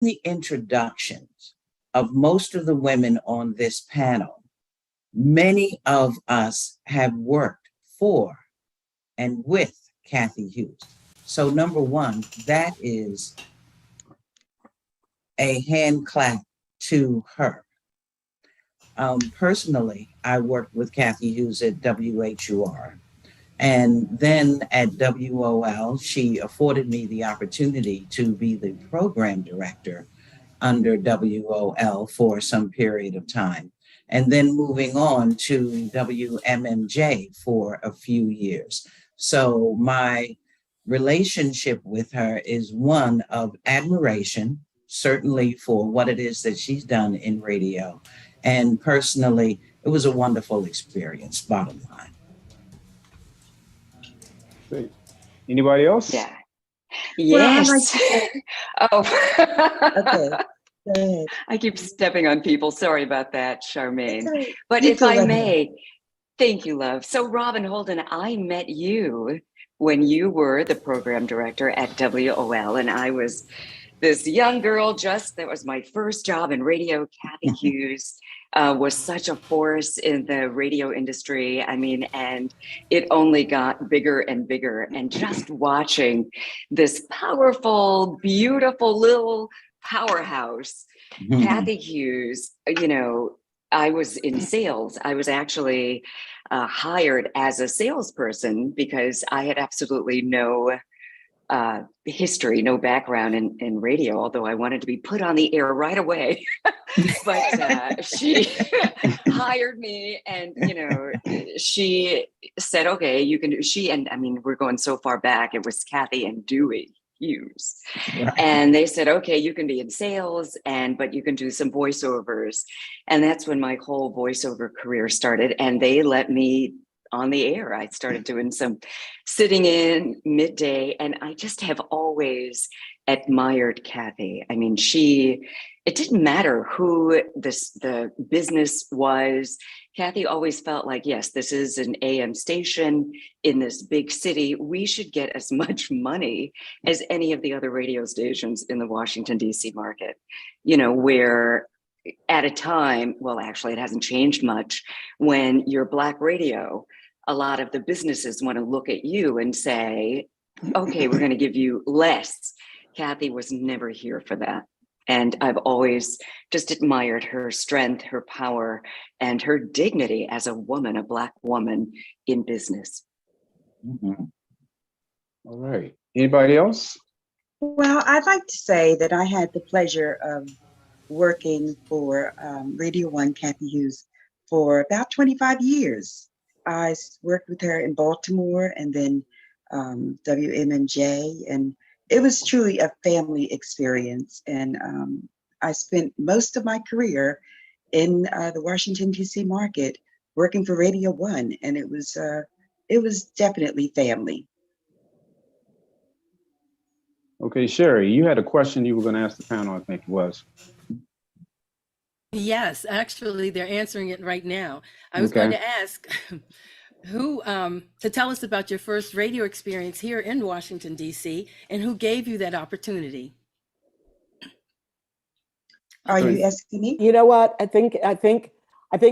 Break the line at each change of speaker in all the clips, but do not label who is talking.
the introductions of most of the women on this panel, many of us have worked for and with Cathy Hughes. So number one, that is a hand clap to her. Personally, I worked with Cathy Hughes at WHUR. And then at WOL, she afforded me the opportunity to be the program director under WOL for some period of time. And then moving on to WMMJ for a few years. So my relationship with her is one of admiration, certainly for what it is that she's done in radio. And personally, it was a wonderful experience, bottom line.
Great. Anybody else?
Yeah. Yes.
Well, okay. Go ahead.
I keep stepping on people. Sorry about that, Scharmaine.
Right.
But
You
if
go
I
right
may, thank you, love. So Robyn Holden, I met you when you were the program director at WOL, and I was this young girl, that was my first job in radio. Cathy Hughes was such a force in the radio industry. I mean, and it only got bigger and bigger. And just watching this powerful, beautiful little powerhouse, Cathy Hughes, you know, I was in sales. I was actually hired as a salesperson because I had absolutely no history, no background in radio, although I wanted to be put on the air right away. But she hired me, and you know, she said, okay, you can do. She and I mean, we're going so far back, it was Cathy and Dewey Hughes.
Right.
And they said, okay, you can be in sales, but you can do some voiceovers. And that's when my whole voiceover career started, and they let me on the air. I started doing some sitting in midday, and I just have always admired Cathy. I mean, it didn't matter who the business was. Cathy always felt like, yes, this is an AM station in this big city. We should get as much money as any of the other radio stations in the Washington, D.C. market, you know, where at a time, well, actually, it hasn't changed much, when you're Black radio, a lot of the businesses want to look at you and say, okay, we're going to give you less. Cathy was never here for that. And I've always just admired her strength, her power, and her dignity as a woman, a Black woman in business.
Mm-hmm.
All right. Anybody else?
Well, I'd like to say that I had the pleasure of working for Radio 1, Cathy Hughes, for about 25 years. I worked with her in Baltimore and then WMMJ, and it was truly a family experience. And I spent most of my career in the Washington, D.C. market working for Radio 1, and it was definitely family.
Okay, Sherry, you had a question you were going to ask the panel, I think it was.
Yes, actually, they're answering it right now. I was going to ask who to tell us about your first radio experience here in Washington, D.C., and who gave you that opportunity.
Are you asking me?
You know what? I think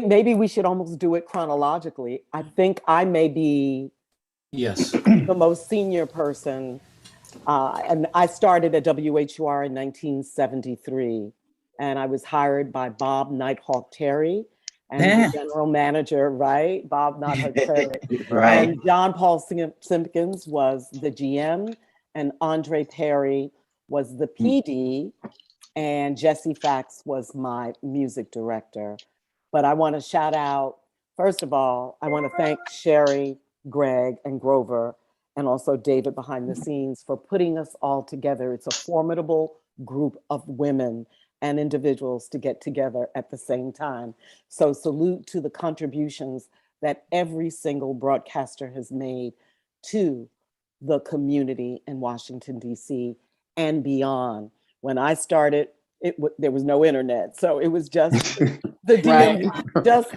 maybe we should almost do it chronologically. I think I may be the most senior person, and I started at WHUR in 1973. And I was hired by Bob Nighthawk Terry and the general manager, right? Bob Nighthawk Terry.
Right.
And John Paul Simpkins was the GM, and Andre Perry was the PD, and Jesse Fax was my music director. But I want to shout out, first of all, I want to thank Sherry, Greg, and Grover, and also David behind the scenes for putting us all together. It's a formidable group of women and individuals to get together at the same time. So salute to the contributions that every single broadcaster has made to the community in Washington, D.C. and beyond. When I started, there was no internet. So it was just the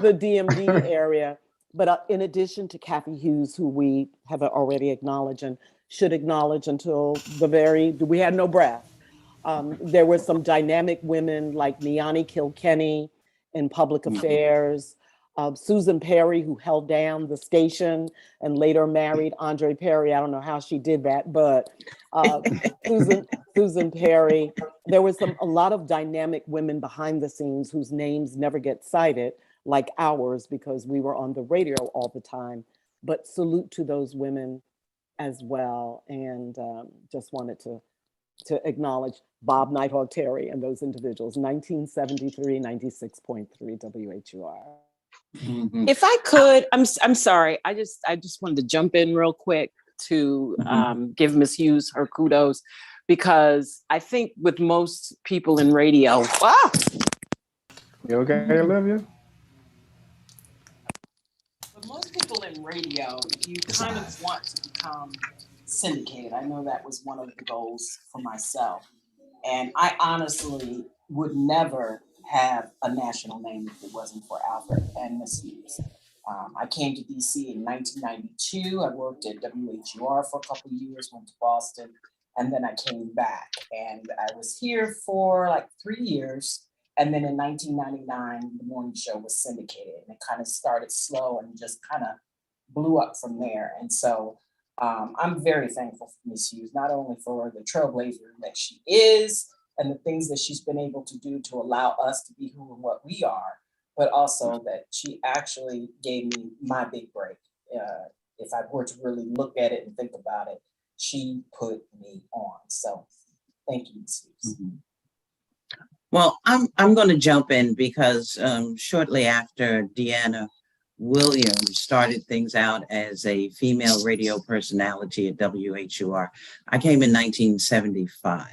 DMV area. But in addition to Cathy Hughes, who we have already acknowledged and should acknowledge until we had no breath. There were some dynamic women like Niani Kilkenny in public affairs, Susan Perry, who held down the station and later married Andre Perry. I don't know how she did that, but Susan Perry. There was a lot of dynamic women behind the scenes whose names never get cited, like ours, because we were on the radio all the time. But salute to those women as well, and just wanted to acknowledge Bob Nighthawk Terry and those individuals. 1973, 96.3 WHUR.
Mhm.
If I could, I'm sorry. I just wanted to jump in real quick to give Miss Hughes her kudos, because I think with most people in radio,
You okay, Olivia?
with most people in radio, you kind of want to become syndicated. I know that was one of the goals for myself. And I honestly would never have a national name if it wasn't for Alfred and Miss Hughes. I came to DC in 1992. I worked at WHUR for a couple of years, went to Boston, and then I came back. And I was here for like 3 years. And then in 1999, the morning show was syndicated, and it kind of started slow and just kind of blew up from there. And so I'm very thankful for Miss Hughes, not only for the trailblazer that she is and the things that she's been able to do to allow us to be who and what we are, but also that she actually gave me my big break. If I were to really look at it and think about it, she put me on. So thank you, Miss Hughes.
Mhm. Well, I'm going to jump in because shortly after Dyana Williams started things out as a female radio personality at WHUR, I came in 1975,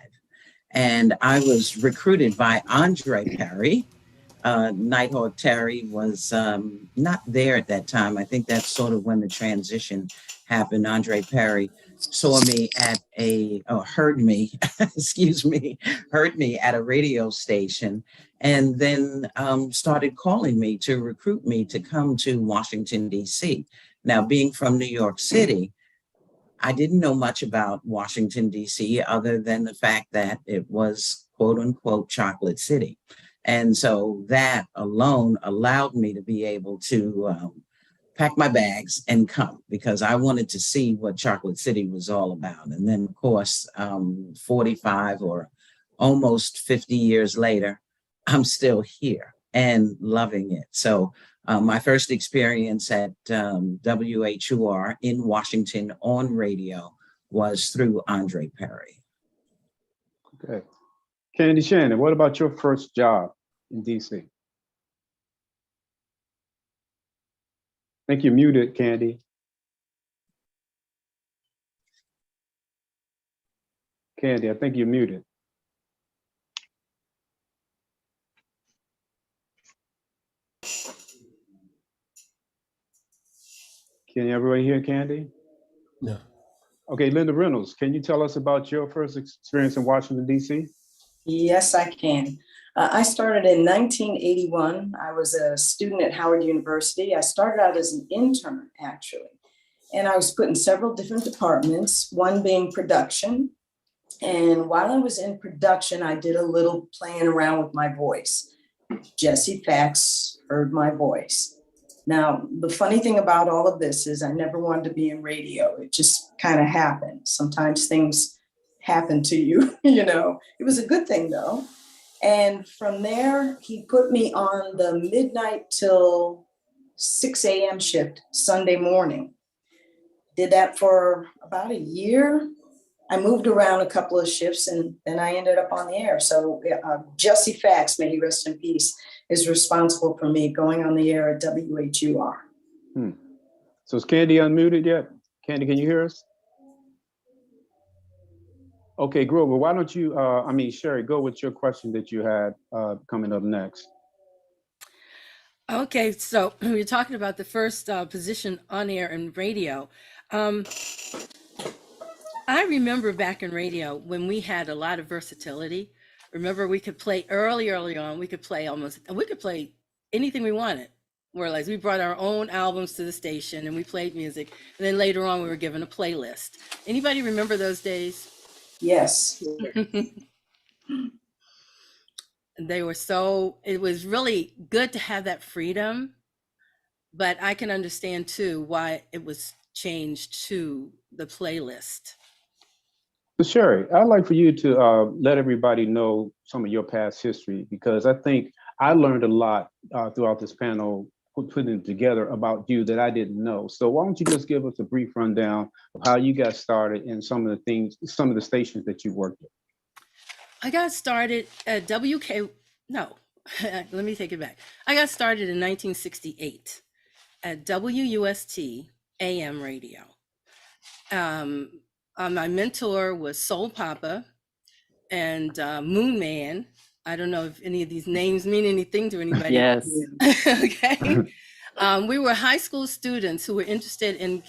and I was recruited by Andre Perry. Nighthawk Terry was not there at that time. I think that's sort of when the transition happened. Andre Perry saw me at heard me, excuse me, heard me at a radio station, and then started calling me to recruit me to come to Washington, D.C. Now, being from New York City, I didn't know much about Washington, D.C., other than the fact that it was quote unquote chocolate city. And so that alone allowed me to be able to pack my bags and come, because I wanted to see what Chocolate City was all about. And then, of course, 45 or almost 50 years later, I'm still here and loving it. So my first experience at WHUR in Washington on radio was through Andre Perry.
Okay. Candy Shannon, what about your first job in DC? I think you're muted, Candy. Candy, I think you're muted. Can everybody hear Candy?
No.
Okay, Linda Reynolds, can you tell us about your first experience in Washington, D.C.?
Yes, I can. I started in 1981. I was a student at Howard University. I started out as an intern, actually, and I was put in several different departments, one being production. And while I was in production, I did a little playing around with my voice. Jesse Fax heard my voice. Now, the funny thing about all of this is I never wanted to be in radio. It just kind of happened. Sometimes things happen to you, you know. It was a good thing, though. And from there, he put me on the midnight till 6 a.m. shift Sunday morning. Did that for about a year. I moved around a couple of shifts, and then I ended up on the air. So Jesse Fax, may he rest in peace, is responsible for me going on the air at WHUR.
So is Candy unmuted yet? Candy, can you hear us? Okay, Grover, why don't you, Sherry, go with your question that you had coming up next.
Okay, so you're talking about the first position on air in radio. I remember back in radio when we had a lot of versatility. Remember, we could play early on, we could play anything we wanted. Whereas we brought our own albums to the station and we played music. And then later on, we were given a playlist. Anybody remember those days?
Yes.
They were so, it was really good to have that freedom, but I can understand too why it was changed to the playlist.
So Sherry, I'd like for you to let everybody know some of your past history, because I think I learned a lot throughout this panel, putting it together about you that I didn't know. So why don't you just give us a brief rundown of how you got started and some of the things, some of the stations that you worked at.
I got started at let me take it back. I got started in 1968 at WUST AM radio. My mentor was Soul Papa and Moon Man. I don't know if any of these names mean anything to anybody.
Yes.
Okay. We were high school students who were interested in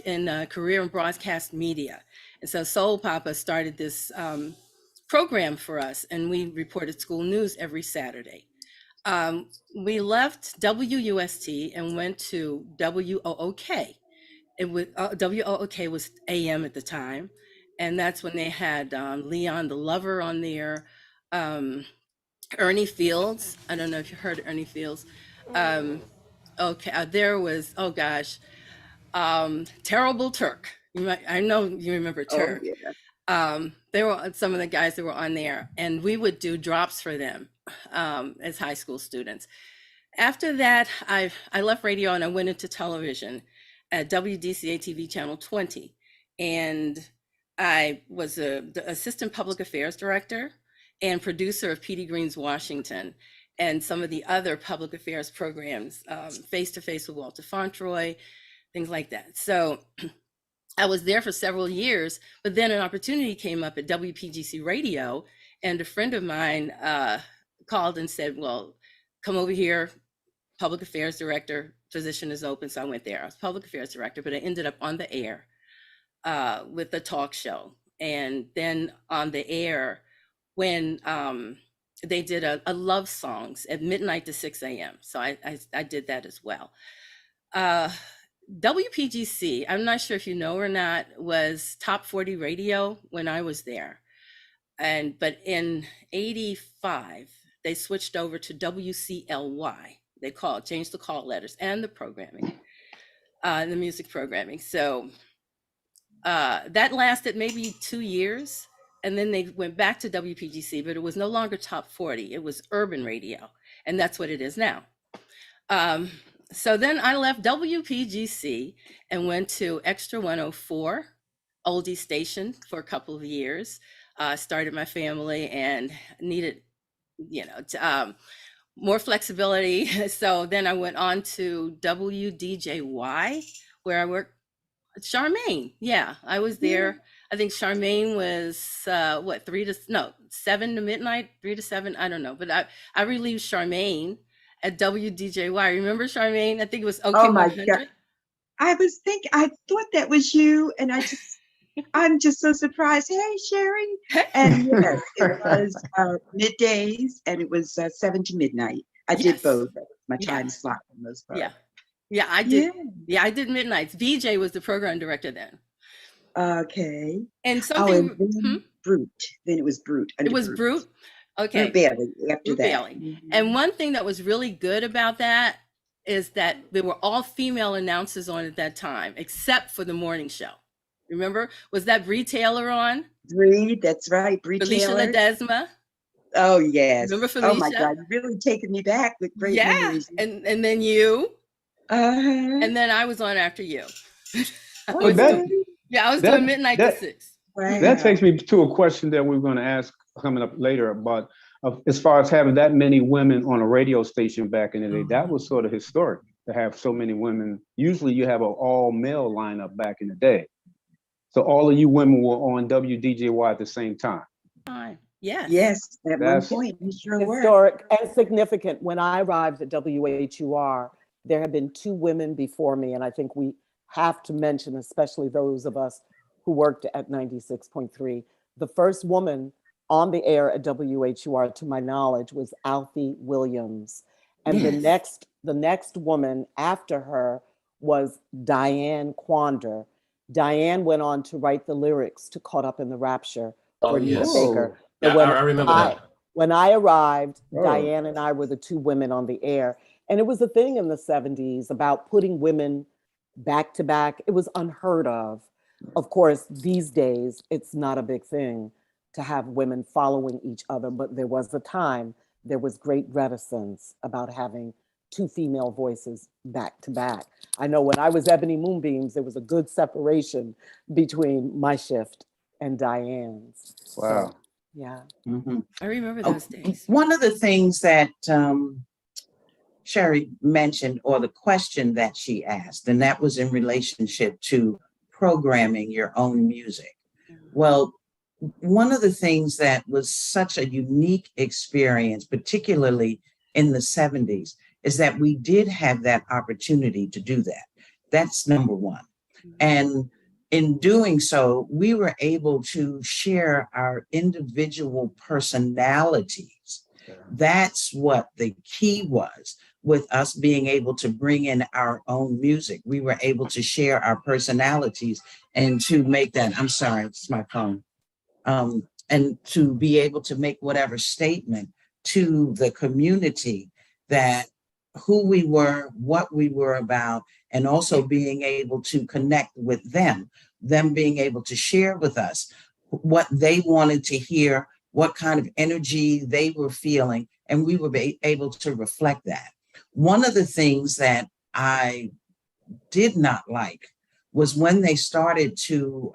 career in broadcast media. And so Soul Papa started this program for us, and we reported school news every Saturday. We left WUST and went to WOOK. It was WOOK was AM at the time, and that's when they had Leon the Lover on there, Ernie Fields. I don't know if you heard of Ernie Fields. There was, oh gosh, Terrible Turk. I know you remember Turk.
Oh, yeah.
They were some of the guys that were on there, and we would do drops for them as high school students. After that, I left radio and I went into television at WDCA TV Channel 20. And I was the assistant public affairs director and producer of Petey Green's Washington and some of the other public affairs programs, Face to Face with Walter Fauntroy, things like that. So I was there for several years, but then an opportunity came up at WPGC Radio, and a friend of mine called and said, well, come over here, public affairs director position is open. So I went there. I was public affairs director, but I ended up on the air with the talk show. And then on the air when they did a love songs at midnight to 6 a.m. So I did that as well. WPGC, I'm not sure if you know or not, was top 40 radio when I was there. But in 85, they switched over to WCLY. They changed the call letters and the programming, the music programming. So that lasted maybe 2 years. And then they went back to WPGC, but it was no longer top 40. It was urban radio. And that's what it is now. So then I left WPGC and went to Extra 104, oldie station, for a couple of years. Started my family and needed, more flexibility. So then I went on to WDJY, where I worked. Scharmaine, yeah, I was there. I think Scharmaine was 7 to midnight, 3 to 7. I don't know, but I relieved Scharmaine at WDJY. Remember Scharmaine? I think it was OK 100.
God. I thought that was you, and I'm just so surprised. Hey, Sherry. And yes, it was middays, and it was 7 to midnight. I did both. My time slot for the most part.
Yeah, I did. Yeah, I did midnights. VJ was the program director then.
Okay.
And something.
Brute. Then it was Brute.
It was Brute. Okay.
Brute Bailey after
Brute
that.
Bailey. Mm-hmm. And one thing that was really good about that is that there were all female announcers on at that time, except for the morning show. Remember? Was that Bree Taylor on?
Bree, that's right. Bree
Felicia
Taylor.
Ledesma.
Oh, yes.
Remember Felicia?
Oh, my God. You're really taking me back with great memories.
And then you.
Uh-huh.
And then I was on after you. I
Well,
was doing midnight to 6.
Wow.
That takes me to a question that we're going to ask coming up later about as far as having that many women on a radio station back in the day. That was sort of historic to have so many women. Usually you have an all-male lineup back in the day. So all of you women were on WDJY at the same time.
Yes.
Yes, at one point, you sure were.
Historic and significant. When I arrived at WHUR, there had been 2 women before me, and I think we have to mention, especially those of us who worked at 96.3. The first woman on the air at WHUR, to my knowledge, was Alfie Williams. And the next woman after her was Diane Quander. Diane went on to write the lyrics to Caught Up in the Rapture for Anita Baker.
Yeah, I remember that.
When I arrived,
Oh.
Diane and I were the two women on the air. And it was a thing in the 70s about putting women back to back. It was unheard of. Of course, these days, it's not a big thing to have women following each other, but there was a time there was great reticence about having two female voices back to back. I know when I was Ebony Moonbeams, there was a good separation between my shift and Diane's.
Wow.
So, yeah.
Mhm.
I remember those days.
One of the things that Sherry mentioned, or the question that she asked, and that was in relationship to programming your own music. Well, one of the things that was such a unique experience, particularly in the 70s, is that we did have that opportunity to do that. That's number one. And in doing so, we were able to share our individual personalities. That's what the key was with us being able to bring in our own music. We were able to share our personalities and to make that, I'm sorry, it's my phone. And to be able to make whatever statement to the community that who we were, what we were about, and also being able to connect with them being able to share with us what they wanted to hear, what kind of energy they were feeling, and we were able to reflect that. One of the things that I did not like was when they started to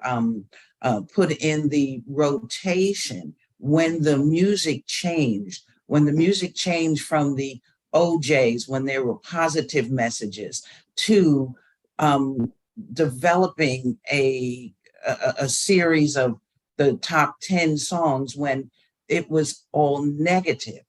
put in the rotation when the music changed, from the OJs, when there were positive messages, to developing a series of the top 10 songs when it was all negative.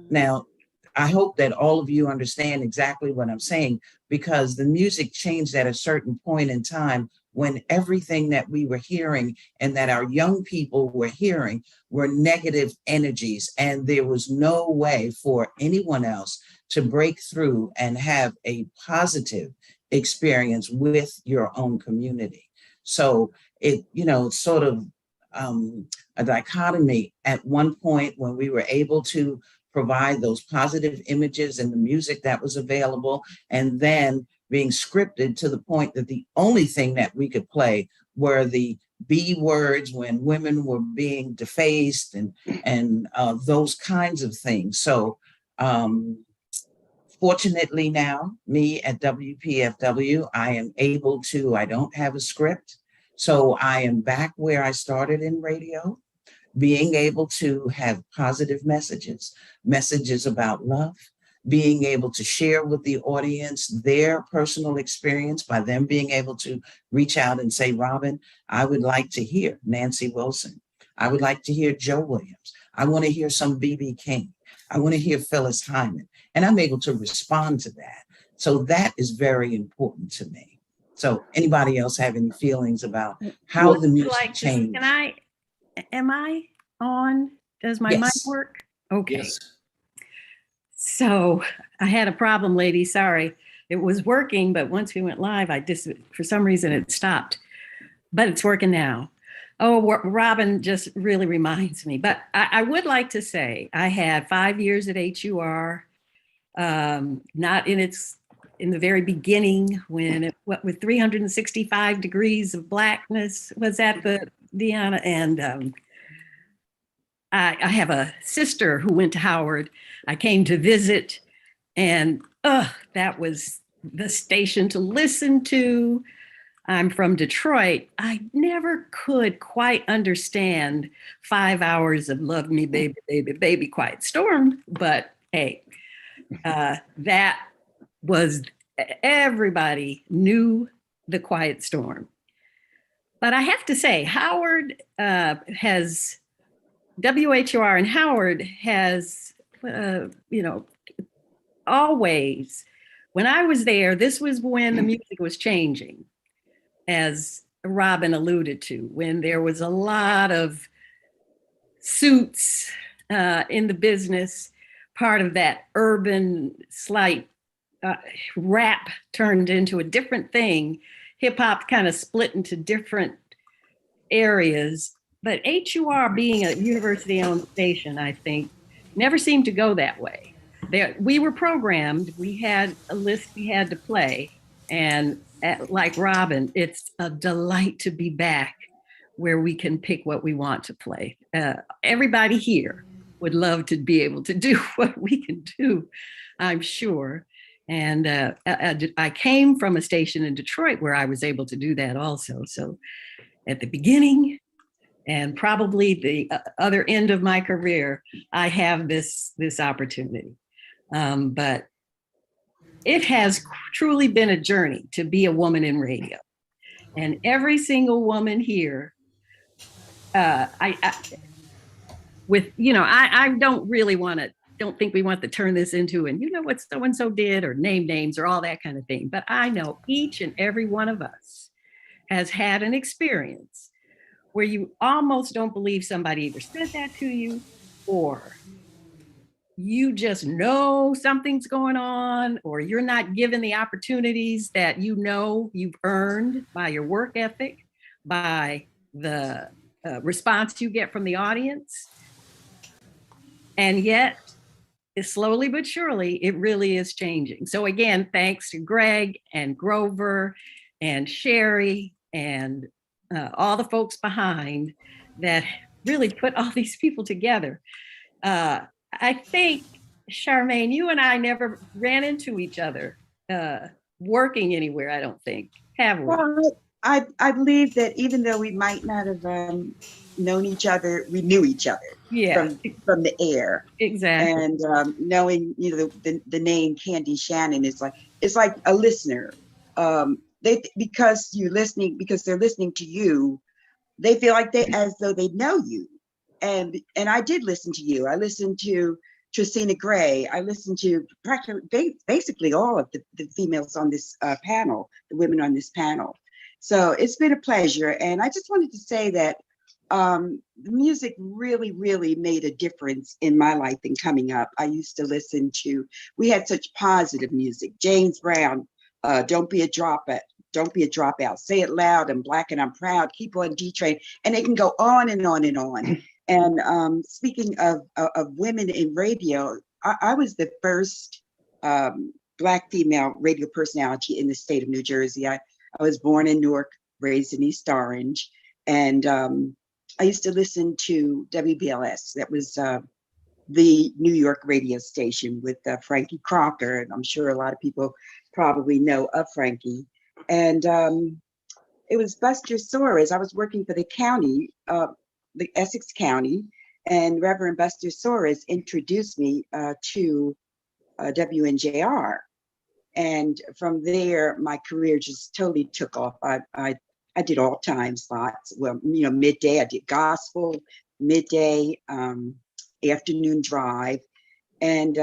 Now, I hope that all of you understand exactly what I'm saying, because the music changed at a certain point in time when everything that we were hearing and that our young people were hearing were negative energies. And there was no way for anyone else to break through and have a positive experience with your own community. So it, sort of a dichotomy at one point when we were able to provide those positive images and the music that was available, and then being scripted to the point that the only thing that we could play were the B words when women were being defaced and those kinds of things. So fortunately now, me at WPFW, I am able to, I don't have a script. So I am back where I started in radio, being able to have positive messages about love, being able to share with the audience their personal experience by them being able to reach out and say, Robyn, I would like to hear Nancy Wilson. I would like to hear Joe Williams. I want to hear some B.B. King. I want to hear Phyllis Hyman. And I'm able to respond to that. So that is very important to me. So anybody else have any feelings about how the music changed?
Am I on? Does my mic work? Okay.
Yes.
So I had a problem, lady. Sorry. It was working, but once we went live, for some reason it stopped. But it's working now. Oh, Robyn just really reminds me. But I would like to say I had 5 years at HUR, not in the very beginning when with 365 degrees of blackness was at the Dyana, and I have a sister who went to Howard. I came to visit, and that was the station to listen to. I'm from Detroit. I never could quite understand 5 hours of Love Me, Baby, Baby, Baby, Quiet Storm. But hey, that was, everybody knew the Quiet Storm. But I have to say, Howard has, WHUR and Howard has, always, when I was there, this was when the music was changing, as Robyn alluded to, when there was a lot of suits in the business, part of that urban slight rap turned into a different thing. Hip hop kind of split into different areas, but HUR being a university-owned station, I think, never seemed to go that way. We were programmed, we had a list we had to play. And like Robyn, it's a delight to be back where we can pick what we want to play. Everybody here would love to be able to do what we can do, I'm sure. And I came from a station in Detroit where I was able to do that also. So at the beginning and probably the other end of my career, I have this opportunity. But it has truly been a journey to be a woman in radio. And every single woman here, I don't really don't think we want to turn this into, and you know what so-and-so did, or name names or all that kind of thing. But I know each and every one of us has had an experience where you almost don't believe somebody either said that to you, or you just know something's going on, or you're not given the opportunities that you know you've earned by your work ethic, by the response you get from the audience. And yet, slowly but surely, it really is changing. So again, thanks to Greg and Grover and Sherry and all the folks behind that really put all these people together. I think, Scharmaine, you and I never ran into each other working anywhere, I don't think, have we?
Well, I believe that even though we might not have known each other, we knew each other from the air.
Exactly.
And knowing, the name Candy Shannon is like a listener. Because they're listening to you, they feel like as though they know you. And I did listen to you. I listened to Triscina Gray. I listened to basically all of the females on this panel, the women on this panel. So it's been a pleasure. And I just wanted to say that the music really, really made a difference in my life in coming up. I used to listen to, we had such positive music. James Brown, Don't Be a Dropout. Don't be a dropout. Say it loud. I'm black and I'm proud. Keep on D-Train. And they can go on and on and on. And speaking of women in radio, I was the first Black female radio personality in the state of New Jersey. I was born in Newark, raised in East Orange. And I used to listen to WBLS. That was the New York radio station with Frankie Crocker. And I'm sure a lot of people probably know of Frankie. And it was Buster Soares. I was working for the county, the Essex County, and Reverend Buster Soares introduced me to WNJR. And from there, my career just totally took off. I did all time slots. Well, midday, I did gospel, midday, afternoon drive. And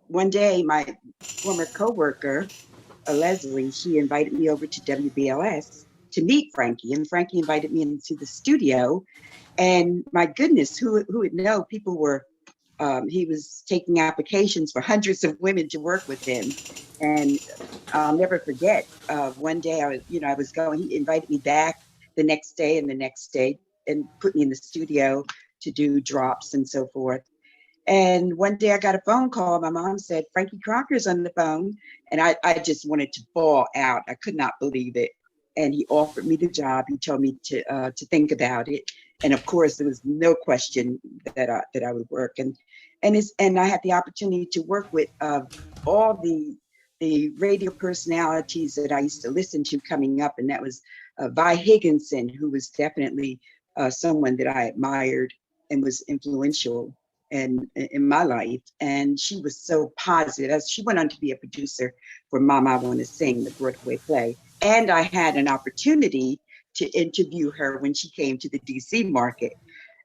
one day, my former coworker, Leslie, she invited me over to WBLS to meet Frankie, and Frankie invited me into the studio. And my goodness, who would know? People were, he was taking applications for hundreds of women to work with him. And I'll never forget, one day I was going, he invited me back the next day and the next day and put me in the studio to do drops and so forth. And one day I got a phone call. My mom said, Frankie Crocker's on the phone. And I just wanted to fall out. I could not believe it. And he offered me the job. He told me to think about it. And of course, there was no question that I would work. And I had the opportunity to work with all the radio personalities that I used to listen to coming up. And that was Vi Higginson, who was definitely someone that I admired and was influential in my life. And she was so positive. As she went on to be a producer for Mama I Want to Sing, the Broadway play. And I had an opportunity to interview her when she came to the DC market.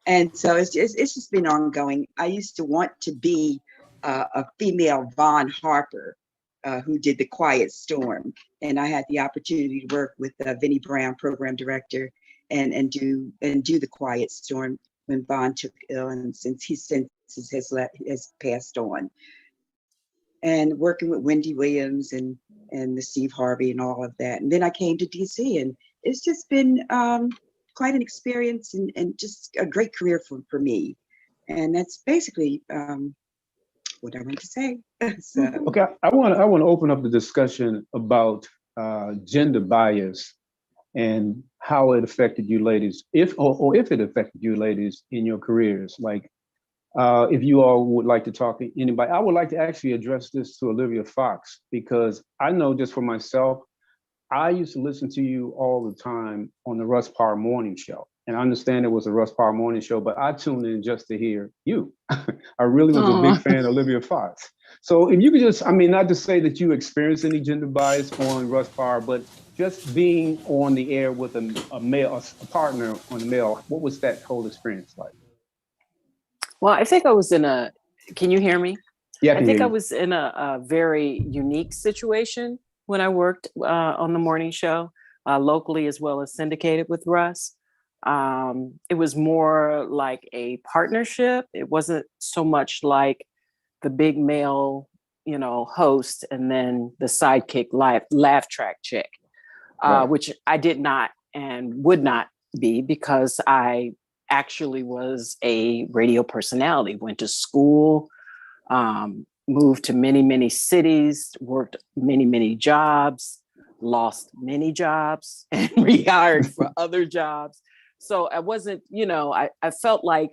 And so it's just been ongoing. I used to want to be a female Von Harper who did The Quiet Storm. And I had the opportunity to work with Vinnie Brown, program director, and do The Quiet Storm when Von took ill, and since has passed on. And working with Wendy Williams and the Steve Harvey and all of that. And then I came to DC, and it's just been quite an experience and just a great career for me. And that's basically what I want to say. So,
Okay, I want to open up the discussion about gender bias and how it affected you ladies, or if it affected you ladies in your careers. Like, if you all would like to talk to anybody, I would like to actually address this to Olivia Fox, because I know just for myself, I used to listen to you all the time on the Russ Parr Morning Show. And I understand it was a Russ Parr Morning Show, but I tuned in just to hear you. I really was a big fan of Olivia Fox. So if you could just, I mean, not to say that you experienced any gender bias on Russ Parr, but just being on the air with a male, a partner on the male, what was that whole experience like?
Well, I think I was in a, can you hear me?
Yeah,
I think I was in a very unique situation when I worked on the morning show, locally as well as syndicated with Russ. It was more like a partnership. It wasn't so much like the big male, you know, host and then the sidekick laugh track chick,
Right.
which I did not and would not be, because I actually was a radio personality, went to school, moved to many, many cities, worked many, many jobs, lost many jobs and rehired for other jobs. So I wasn't, you know, I felt like,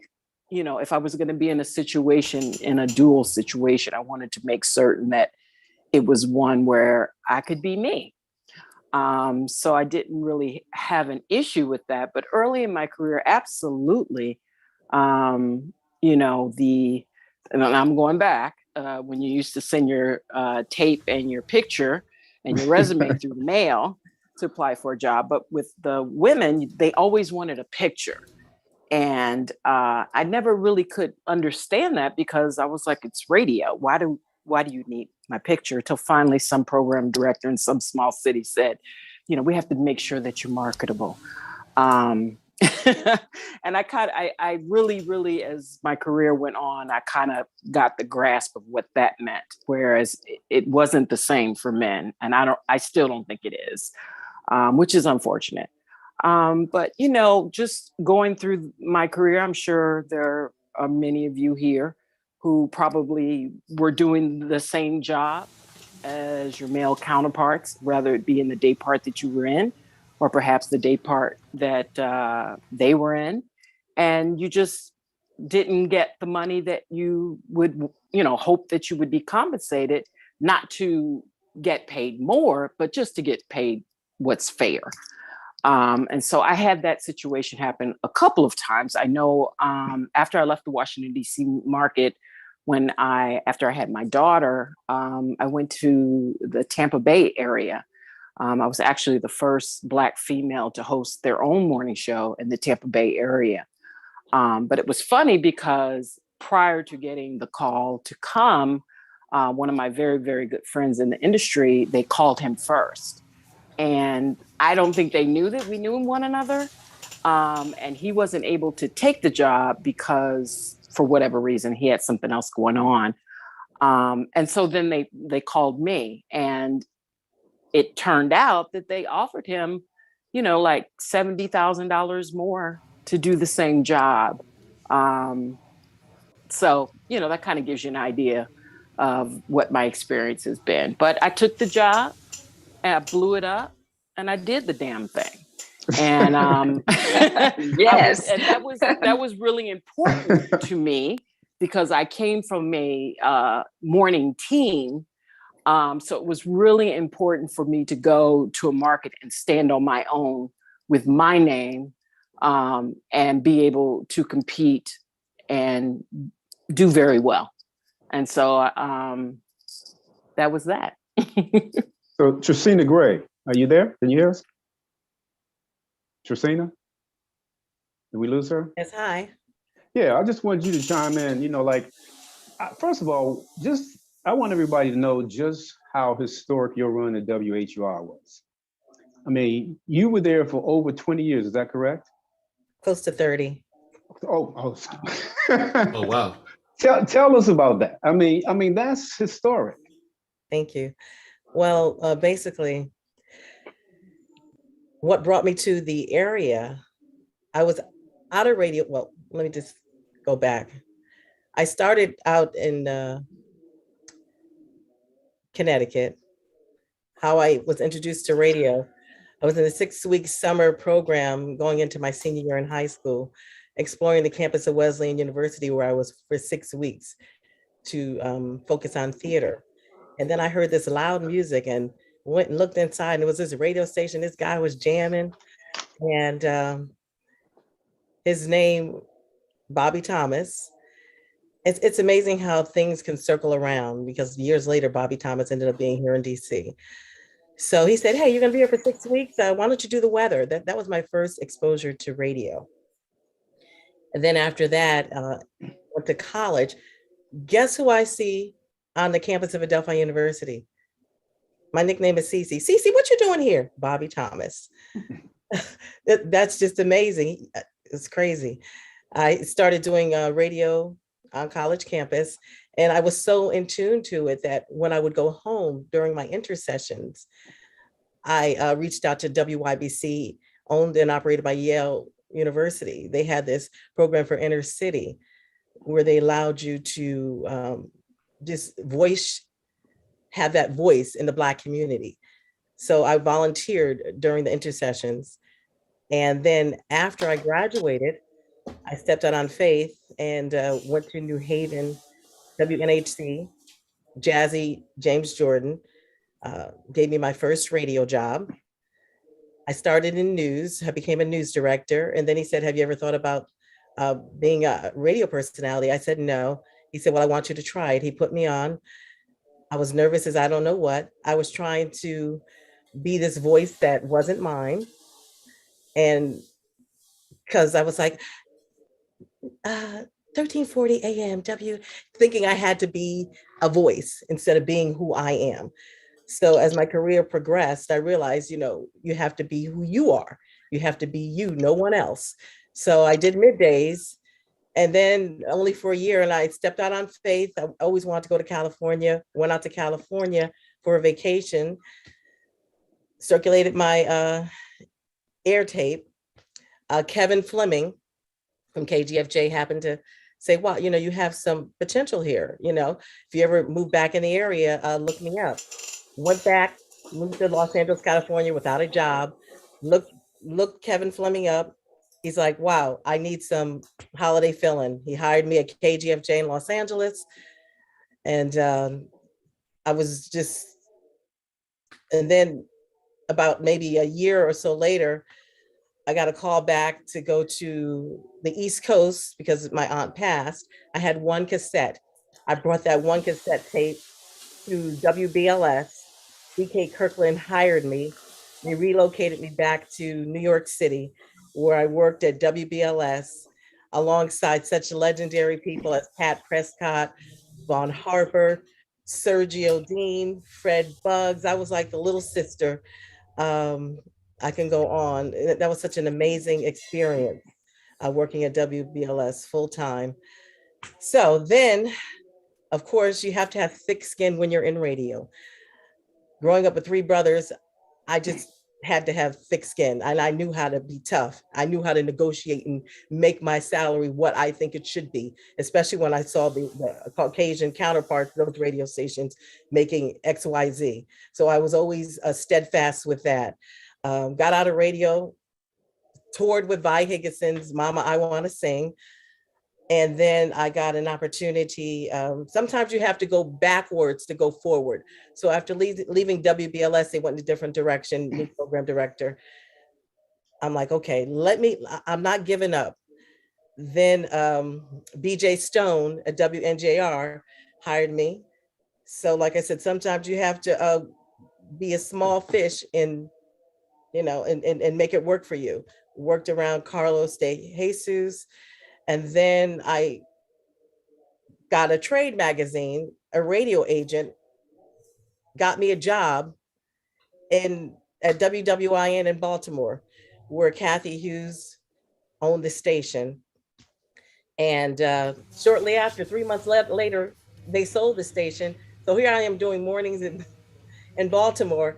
you know, if I was going to be in a situation, in a dual situation, I wanted to make certain that it was one where I could be me. So I didn't really have an issue with that. But early in my career, absolutely, you know, and I'm going back, when you used to send your tape and your picture and your resume through the mail to apply for a job. But with the women, they always wanted a picture. And I never really could understand that, because I was like, it's radio. Why do you need my picture? Till finally some program director in some small city said, you know, we have to make sure that you're marketable. And I really, as my career went on, I kind of got the grasp of what that meant. Whereas it wasn't the same for men. And I still don't think it is, which is unfortunate. But, you know, just going through my career, I'm sure there are many of you here who probably were doing the same job as your male counterparts, whether it be in the day part that you were in, or perhaps the day part that they were in. And you just didn't get the money that you would, you know, hope that you would be compensated, not to get paid more, but just to get paid what's fair. And so I had that situation happen a couple of times. I know after I left the Washington, D.C. market, after I had my daughter, I went to the Tampa Bay area. I was actually the first Black female to host their own morning show in the Tampa Bay area. But it was funny because prior to getting the call to come, one of my very, very good friends in the industry, they called him first. And I don't think they knew that we knew one another. And he wasn't able to take the job because, for whatever reason, he had something else going on. And so then they called me, and it turned out that they offered him, you know, like $70,000 more to do the same job. So, you know, that kind of gives you an idea of what my experience has been. But I took the job, and I blew it up, and I did the damn thing. And
Yes.
and that was really important to me, because I came from a morning team. So it was really important for me to go to a market and stand on my own with my name, and be able to compete and do very well. And so that was that.
So Triscina Gray, are you there? Can you hear us? Triscina? Did we lose her?
Yes, hi.
Yeah, I just wanted you to chime in, you know, like, first of all, I want everybody to know just how historic your run at WHUR was. I mean, you were there for over 20 years, is that correct?
Close to 30.
Oh,
Oh, wow.
Tell us about that. I mean, that's historic.
Thank you. Well, basically, what brought me to the area, I was out of radio. Well, let me just go back. I started out in Connecticut. How I was introduced to radio. I was in a 6-week summer program going into my senior year in high school, exploring the campus of Wesleyan University, where I was for 6 weeks to focus on theater. And then I heard this loud music and went and looked inside, and it was this radio station. This guy was jamming, and his name, Bobby Thomas. It's amazing how things can circle around, because years later, Bobby Thomas ended up being here in DC. So he said, hey, you're gonna be here for 6 weeks. Why don't you do the weather? That was my first exposure to radio. And then after that, went to college. Guess who I see on the campus of Adelphi University? My nickname is Cece. Cece, what you doing here? Bobby Thomas. That's just amazing. It's crazy. I started doing radio on college campus, and I was so in tune to it that when I would go home during my intersessions, I reached out to WYBC, owned and operated by Yale University. They had this program for inner city where they allowed you to just have that voice in the Black community. So I volunteered during the intercessions. And then after I graduated, I stepped out on faith and went to New Haven, WNHC. Jazzy James Jordan gave me my first radio job. I started in news. I became a news director. And then he said, have you ever thought about being a radio personality? I said, no. He said, well, I want you to try it. He put me on. I was nervous as I don't know what. I was trying to be this voice that wasn't mine. And because I was like, 1340 AM thinking I had to be a voice instead of being who I am. So as my career progressed, I realized, you have to be who you are. You have to be you, no one else. So I did middays, and then only for a year, and I stepped out on faith. I always wanted to go to California, went out to California for a vacation, circulated my air tape. Kevin Fleming from KGFJ happened to say, wow, you have some potential here. If you ever move back in the area, look me up. Went back, moved to Los Angeles, California without a job, looked Kevin Fleming up. He's like, wow, I need some holiday fill-in. He hired me at KGFJ in Los Angeles. And I was just, and then about maybe a year or so later, I got a call back to go to the East Coast because my aunt passed. I had one cassette. I brought that one cassette tape to WBLS. DK Kirkland hired me. They relocated me back to New York City, where I worked at WBLS alongside such legendary people as Pat Prescott, Vaughn Harper, Sergio Dean, Fred Buggs. I was like the little sister. I can go on. That was such an amazing experience, working at WBLS full time. So then, of course, you have to have thick skin when you're in radio. Growing up with 3 brothers, I just had to have thick skin, and I knew how to be tough. I knew how to negotiate and make my salary what I think it should be, especially when I saw the Caucasian counterparts of those radio stations making XYZ. So I was always steadfast with that. Got out of radio, toured with Vi Higginson's Mama, I Want to Sing. And then I got an opportunity. Sometimes you have to go backwards to go forward. So after leaving WBLS, they went in a different direction, new program director. I'm like, okay, I'm not giving up. Then BJ Stone at WNJR hired me. So like I said, sometimes you have to be a small fish and make it work for you. Worked around Carlos de Jesus. And then I got a trade magazine, a radio agent, got me a job at WWIN in Baltimore, where Kathy Hughes owned the station. And shortly after, 3 months later, they sold the station. So here I am doing mornings in Baltimore.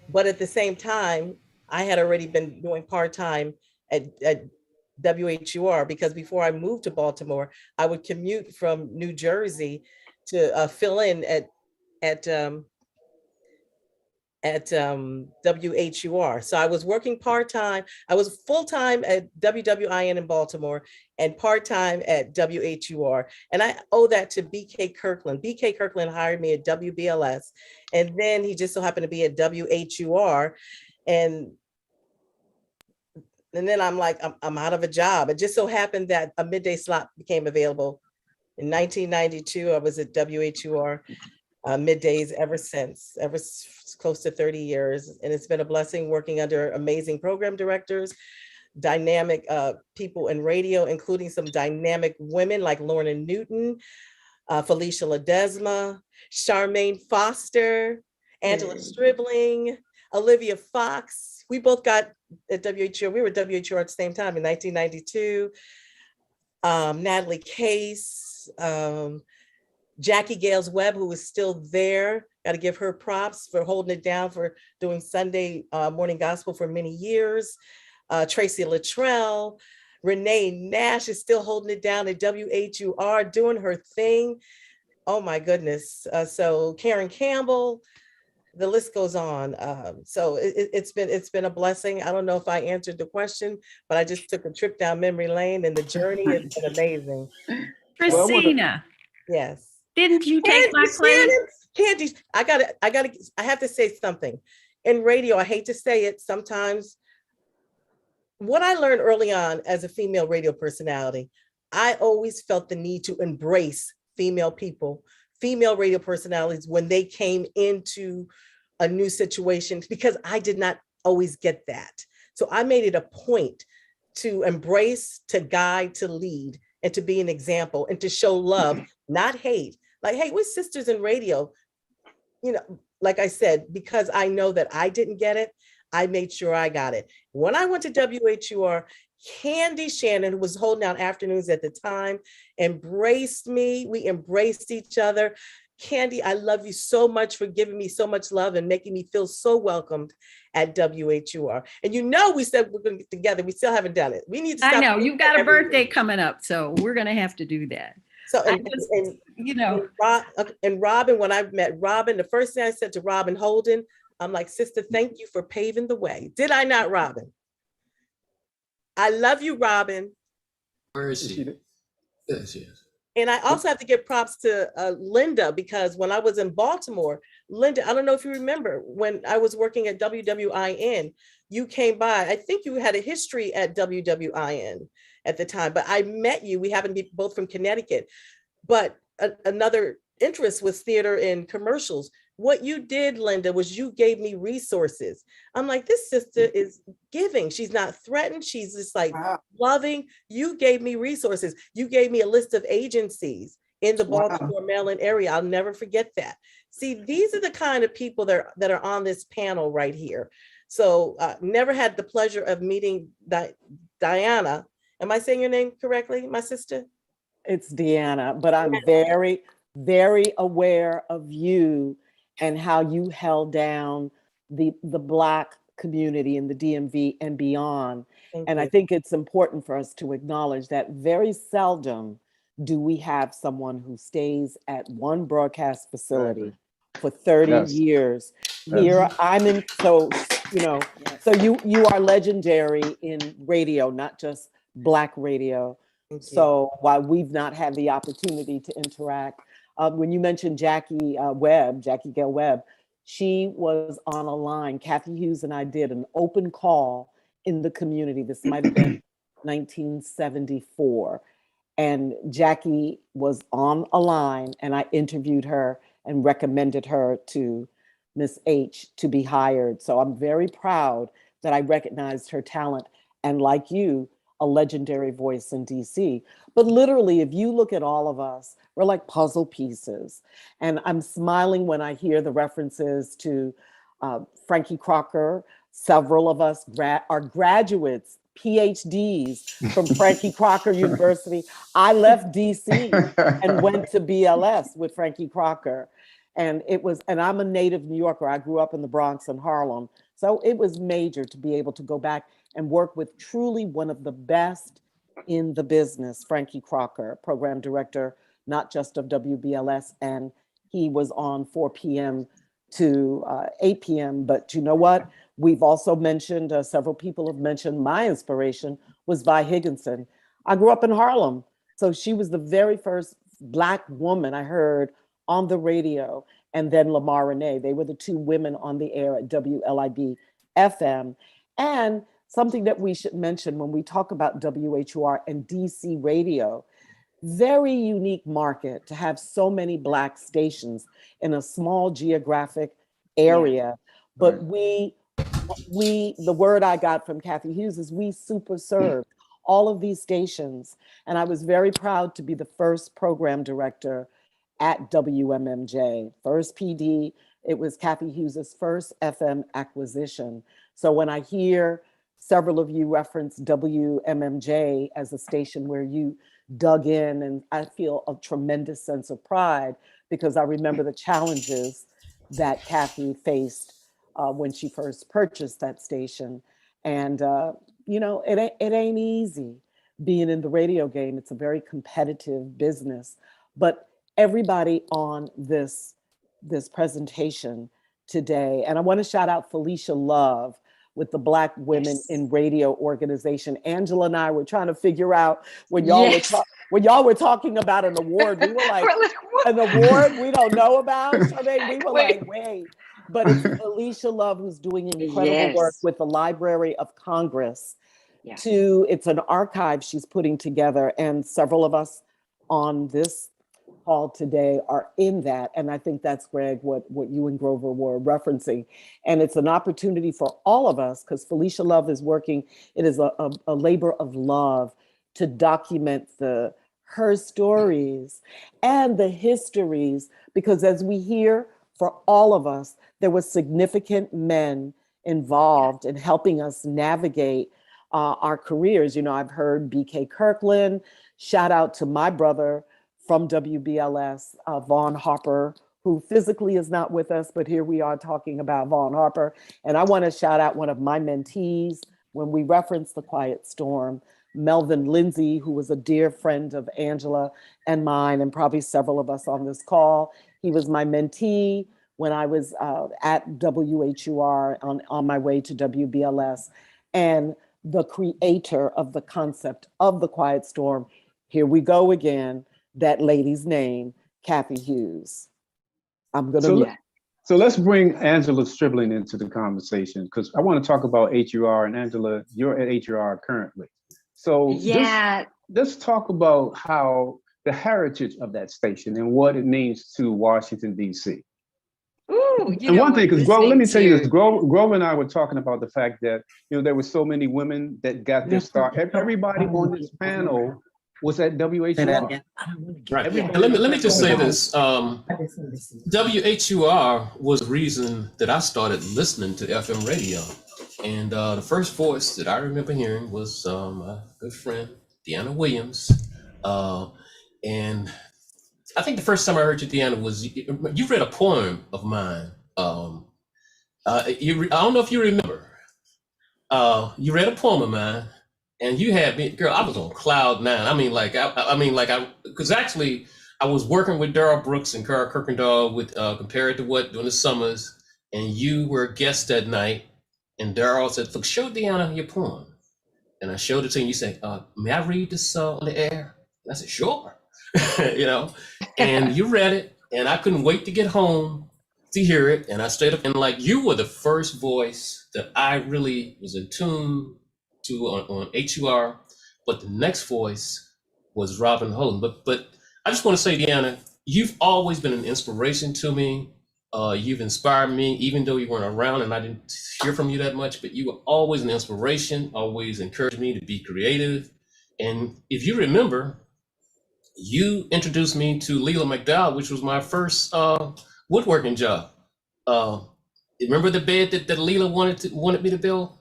But at the same time, I had already been doing part-time at WHUR, because before I moved to Baltimore, I would commute from New Jersey to fill in at WHUR. So I was working part-time. I was full-time at WWIN in Baltimore and part-time at WHUR. And I owe that to BK Kirkland. BK Kirkland hired me at WBLS. And then he just so happened to be at WHUR. And then I'm like, I'm out of a job. It just so happened that a midday slot became available. In 1992, I was at WHUR. Middays ever since, close to 30 years. And it's been a blessing working under amazing program directors, dynamic people in radio, including some dynamic women like Lorna Newton, Felicia Ledesma, Charmaine Foster, Angela Stribling, Olivia Fox. We both got at WHR. We were at WHR at the same time in 1992. Natalie Case, Jackie Gales Webb, who is still there. Got to give her props for holding it down, for doing Sunday morning gospel for many years. Tracy Luttrell, Renee Nash is still holding it down at WHUR, doing her thing. Oh my goodness. So Karen Campbell, the list goes on. So it's been a blessing. I don't know if I answered the question, but I just took a trip down memory lane, and the journey has been amazing.
Triscina.
Yes.
Didn't you take my place?
Candy, I have to say something. In radio, I hate to say it sometimes. What I learned early on as a female radio personality, I always felt the need to embrace female people, female radio personalities when they came into a new situation, because I did not always get that. So I made it a point to embrace, to guide, to lead, and to be an example, and to show love, not hate. Like, hey, we're sisters in radio. You know, like I said, because I know that I didn't get it, I made sure I got it. When I went to WHUR, Candy Shannon, who was holding down afternoons at the time, embraced me. We embraced each other. Candy, I love you so much for giving me so much love and making me feel so welcomed at WHUR. And you know, we said we're going to get together. We still haven't done it. We need to.
I know you've got a birthday coming up, so we're going to have to do that.
So, and Robyn, when I met Robyn, the first thing I said to Robyn Holden, I'm like, sister, thank you for paving the way. Did I not, Robyn? I love you, Robyn.
Where is she? There she is.
And I also have to give props to Linda, because when I was in Baltimore, Linda, I don't know if you remember, when I was working at WWIN, you came by. I think you had a history at WWIN at the time, but I met you. We happen to be both from Connecticut. But another interest was theater and commercials. What you did, Linda, was you gave me resources. I'm like, this sister is giving. She's not threatened. She's just like loving. You gave me resources. You gave me a list of agencies in the Baltimore, Maryland area. I'll never forget that. See, these are the kind of people that are on this panel right here. So never had the pleasure of meeting Dyana. Am I saying your name correctly, my sister?
It's Dyana, but I'm very, very aware of you and how you held down the Black community in the DMV and beyond. And I think it's important for us to acknowledge that very seldom do we have someone who stays at one broadcast facility for 30 years. Here I'm in, so you are legendary in radio, not just Black radio. So while we've not had the opportunity to interact, when you mentioned Jackie Gale Webb, she was on a line. Kathy Hughes and I did an open call in the community. This might have been 1974. And Jackie was on a line, and I interviewed her and recommended her to Miss H to be hired. So I'm very proud that I recognized her talent, and like you, a legendary voice in DC. But literally, if you look at all of us, we're like puzzle pieces. And I'm smiling when I hear the references to Frankie Crocker. Several of us are graduates, PhDs from Frankie Crocker University. I left DC and went to BLS with Frankie Crocker. And I'm a native New Yorker. I grew up in the Bronx and Harlem. So it was major to be able to go back and work with truly one of the best in the business, Frankie Crocker, program director, not just of WBLS, and he was on 4 p.m. to 8 p.m. But you know what? We've also mentioned, several people have mentioned my inspiration was Vi Higginson. I grew up in Harlem, so she was the very first Black woman I heard on the radio, and then Lamar Renee. They were the two women on the air at WLIB FM. And something that we should mention when we talk about WHUR and DC radio, very unique market to have so many Black stations in a small geographic area. But we, the word I got from Kathy Hughes is we super served all of these stations. And I was very proud to be the first program director at WMMJ, first PD. It was Kathy Hughes's first FM acquisition. So when I hear several of you reference WMMJ as a station where you dug in, and I feel a tremendous sense of pride because I remember the challenges that Kathy faced when she first purchased that station. And you know, it ain't easy being in the radio game. It's a very competitive business, but everybody on this presentation today, and I want to shout out Felicia Love with the Black Women in Radio organization. Angela and I were trying to figure out when y'all were talking about an award, we were like, an award we don't know about? Shannon, we were like, wait. But it's Felicia Love who's doing incredible work with the Library of Congress. It's an archive she's putting together, and several of us on this call today are in that. And I think that's, Greg, what you and Grover were referencing. And it's an opportunity for all of us, because Felicia Love is working, it is a labor of love to document her stories and the histories, because as we hear, for all of us, there were significant men involved in helping us navigate our careers. You know, I've heard BK Kirkland, shout out to my brother from WBLS, Vaughn Harper, who physically is not with us, but here we are talking about Vaughn Harper. And I want to shout out one of my mentees when we referenced The Quiet Storm, Melvin Lindsay, who was a dear friend of Angela and mine, and probably several of us on this call. He was my mentee when I was at WHUR on my way to WBLS, and the creator of the concept of The Quiet Storm. Here we go again. That lady's name, Kathy Hughes. I'm gonna.
So let's bring Angela Stribling into the conversation, because I want to talk about HUR, and Angela, you're at HUR currently. So let's talk about how the heritage of that station and what it means to Washington, D.C.
Ooh,
and one thing, because let me tell you this, Grover and I were talking about the fact that, you know, there were so many women that got their start. Everybody on this panel was at WHUR.
Right. Let me just say this. WHUR was the reason that I started listening to FM radio. And the first voice that I remember hearing was my good friend, Dyana Williams. And I think the first time I heard you, Dyana, was you read a poem of mine. I don't know if you remember. You read a poem of mine. And you had me, girl, I was on cloud nine. Because actually I was working with Darrell Brooks and Carl Kirkendall with Compared to What during the summers, and you were a guest that night, and Darrell said, look, show Dyana your poem. And I showed it to you, and you said, may I read this on the air? And I said, sure, you know, and you read it, and I couldn't wait to get home to hear it. And I stayed up, and like, you were the first voice that I really was in tune to on HUR, but the next voice was Robyn Holden. But I just want to say, Dyana, you've always been an inspiration to me. You've inspired me, even though you weren't around and I didn't hear from you that much, but you were always an inspiration, always encouraged me to be creative. And if you remember, you introduced me to Leila McDowell, which was my first woodworking job. Remember the bed that Leila wanted me to build?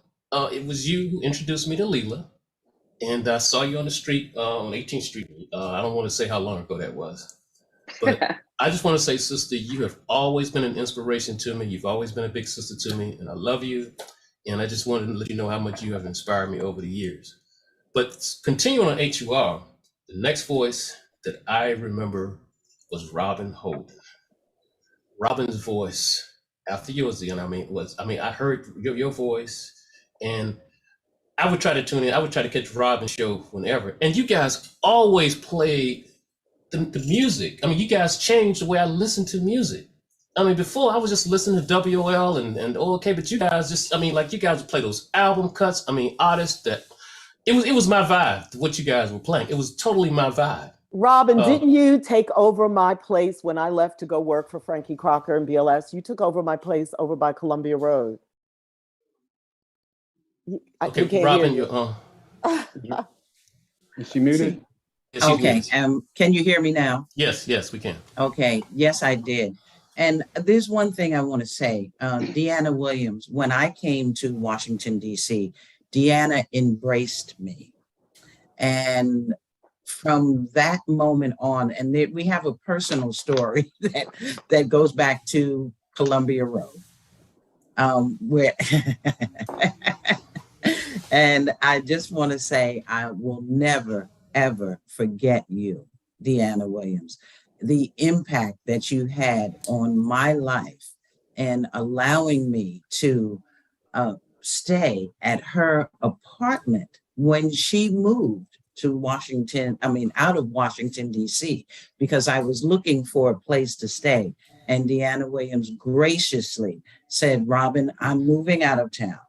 It was you who introduced me to Leila, and I saw you on the street on 18th Street. I don't want to say how long ago that was, but I just want to say, sister, you have always been an inspiration to me. You've always been a big sister to me, and I love you. And I just wanted to let you know how much you have inspired me over the years. But continuing on HUR, the next voice that I remember was Robyn Holden. Robyn's voice after yours, Dyana, I heard your voice, and I would try to tune in. I would try to catch Robyn's show whenever. And you guys always played the music. I mean, you guys changed the way I listen to music. I mean, before I was just listening to WOL and OK, but you guys just, you guys would play those album cuts. Artists that it was my vibe, what you guys were playing. It was totally my vibe.
Robyn, didn't you take over my place when I left to go work for Frankie Crocker and BLS? You took over my place over by Columbia Road.
Okay, Robyn,
is she muted?
Yes, she
Okay,
is.
can you hear me now?
Yes, we can.
Okay, yes, I did. And there's one thing I want to say. Dyana Williams, when I came to Washington, D.C., Dyana embraced me. And from that moment on, and we have a personal story that goes back to Columbia Road, where, and I just want to say, I will never, ever forget you, Dyana Williams, the impact that you had on my life and allowing me to stay at her apartment when she moved to Washington, out of Washington, D.C., because I was looking for a place to stay. And Dyana Williams graciously said, Robyn, I'm moving out of town.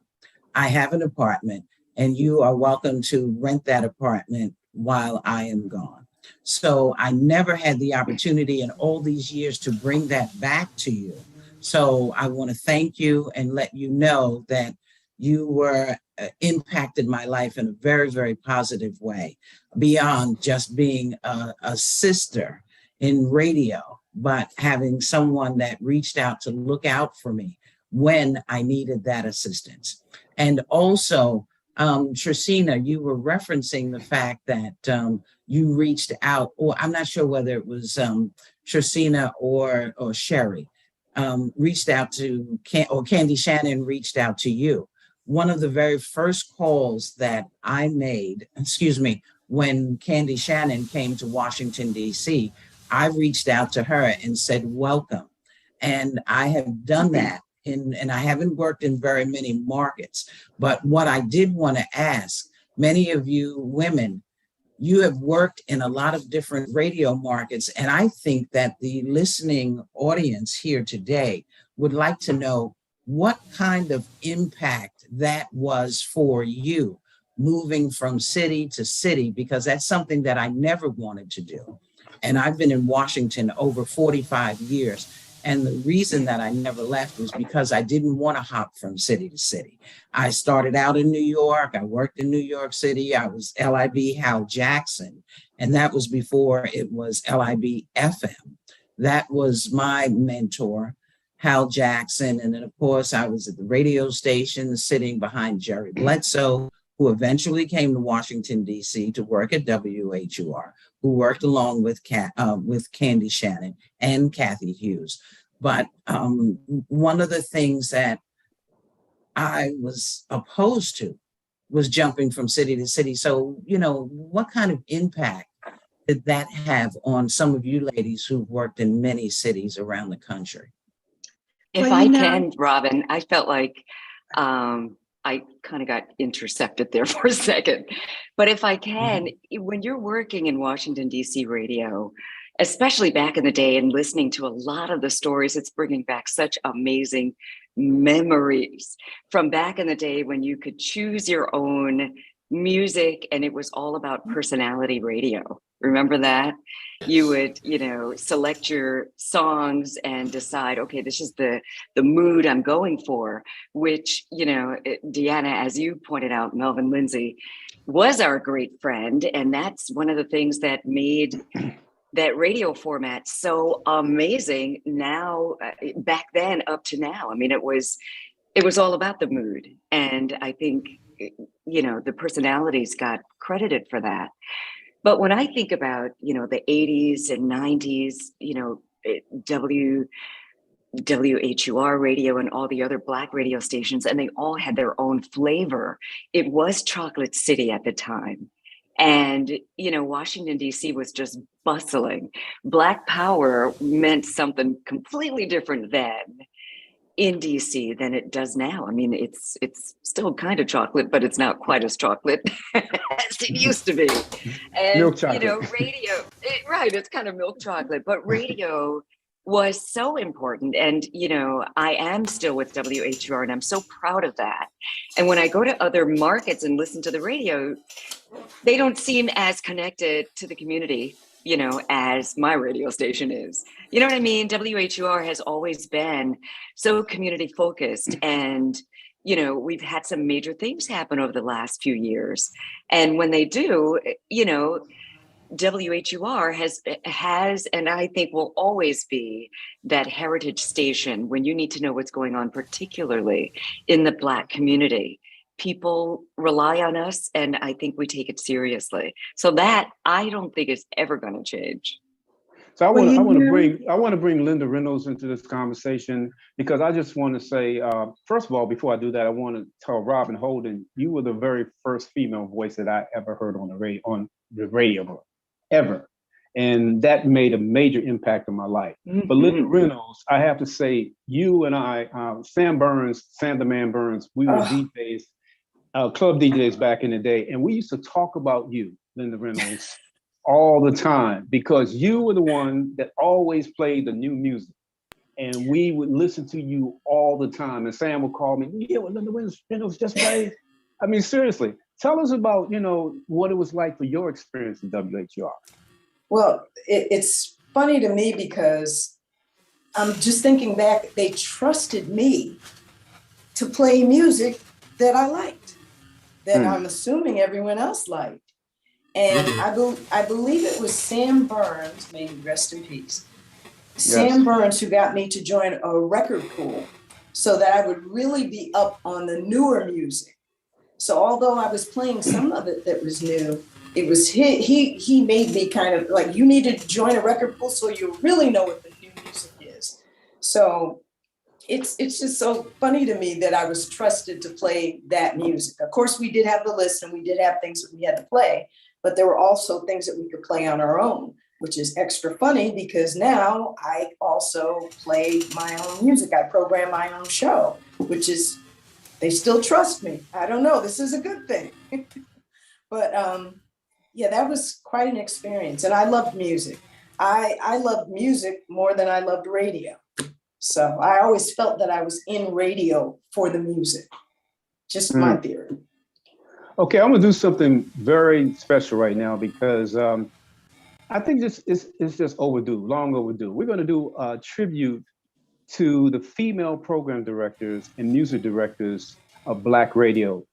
I have an apartment and you are welcome to rent that apartment while I am gone. So I never had the opportunity in all these years to bring that back to you. So I want to thank you and let you know that you were impacted my life in a very, very positive way, beyond just being a sister in radio, but having someone that reached out to look out for me when I needed that assistance. And also, Triscina, you were referencing the fact that you reached out, or I'm not sure whether it was Triscina or Sherry, reached out to, or Candy Shannon reached out to you. One of the very first calls that I made, when Candy Shannon came to Washington, D.C., I reached out to her and said, welcome. And I have done that. And I haven't worked in very many markets. But what I did want to ask, many of you women, you have worked in a lot of different radio markets. And I think that the listening audience here today would like to know what kind of impact that was for you, moving from city to city, because that's something that I never wanted to do. And I've been in Washington over 45 years. And the reason that I never left was because I didn't want to hop from city to city. I started out in New York. I worked in New York City. I was LIB Hal Jackson, and that was before it was LIB FM. That was my mentor, Hal Jackson. And then, of course, I was at the radio station sitting behind Jerry Bledsoe, who eventually came to Washington, D.C. to work at WHUR, who worked along with Candy Shannon and Kathy Hughes. But one of the things that I was opposed to was jumping from city to city. So, what kind of impact did that have on some of you ladies who've worked in many cities around the country?
If I can, Robyn, I felt like I kind of got intercepted there for a second. But if I can, when you're working in Washington, D.C. radio, especially back in the day and listening to a lot of the stories, it's bringing back such amazing memories from back in the day when you could choose your own music and it was all about personality radio. Remember that? You would, select your songs and decide, okay, this is the mood I'm going for, which, Dyana, as you pointed out, Melvin Lindsay was our great friend. And that's one of the things that made that radio format so amazing now, back then up to now. I mean, it was all about the mood. And I think, the personalities got credited for that. But when I think about, the 80s and 90s, WHUR radio and all the other Black radio stations, and they all had their own flavor. It was Chocolate City at the time. And, you know, Washington, D.C. was just bustling. Black power meant something completely different then in DC than it does now. I mean, it's still kind of chocolate, but it's not quite as chocolate as it used to be. And
Milk chocolate.
you know, right, it's kind of milk chocolate, but radio was so important. And you know, I am still with WHUR and I'm so proud of that. And when I go to other markets and listen to the radio, they don't seem as connected to the community, you know, as my radio station is. You know what I mean? WHUR has always been so community focused, and you know, we've had some major things happen over the last few years. And when they do, you know, WHUR has and I think will always be that heritage station when you need to know what's going on, particularly in the Black community. People rely on us, and I think we take it seriously. So that I don't think is ever going to change.
So I want to bring Linda Reynolds into this conversation, because I just want to say, first of all, before I do that, I want to tell Robyn Holden, you were the very first female voice that I ever heard on the radio, ever. And that made a major impact on my life. Mm-hmm. But Linda Reynolds, I have to say, you and I, Sam the Man Burns, we were DJs, club DJs back in the day. And we used to talk about you, Linda Reynolds, all the time, because you were the one that always played the new music. And we would listen to you all the time. And Sam would call me, yeah, what Linda Reynolds just played. I mean, seriously, tell us about, you know, what it was like for your experience in WHUR.
Well, it's funny to me because I'm just thinking back, they trusted me to play music that I liked, that I'm assuming everyone else liked. And I believe it was Sam Burns, may he rest in peace. Yes. Sam Burns, who got me to join a record pool so that I would really be up on the newer music. So although I was playing some of it that was new, it was he made me kind of like, you need to join a record pool so you really know what the new music is. So it's just so funny to me that I was trusted to play that music. Of course, we did have the list and we did have things that we had to play, but there were also things that we could play on our own, which is extra funny because now I also play my own music. I program my own show, which is, they still trust me. I don't know, this is a good thing. But yeah, that was quite an experience. And I loved music. I loved music more than I loved radio. So I always felt that I was in radio for the music. Just my theory.
Okay, I'm gonna do something very special right now because I think it's just overdue, long overdue. We're gonna do a tribute to the female program directors and music directors of Black radio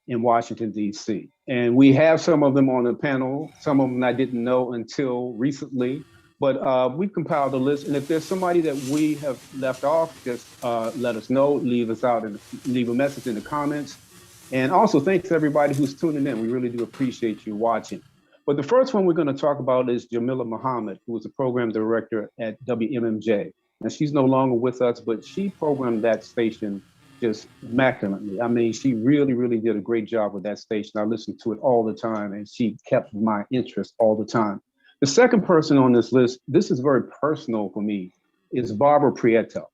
in Washington, D.C. And we have some of them on the panel. Some of them I didn't know until recently, but we've compiled a list. And if there's somebody that we have left off, just let us know, leave a message in the comments. And also thanks to everybody who's tuning in. We really do appreciate you watching. But the first one we're going to talk about is Jamila Muhammad, who was the program director at WMMJ. And she's no longer with us, but she programmed that station just immaculately. I mean, she really, really did a great job with that station. I listened to it all the time, and she kept my interest all the time. The second person on this list, this is very personal for me, is Barbara Prieto.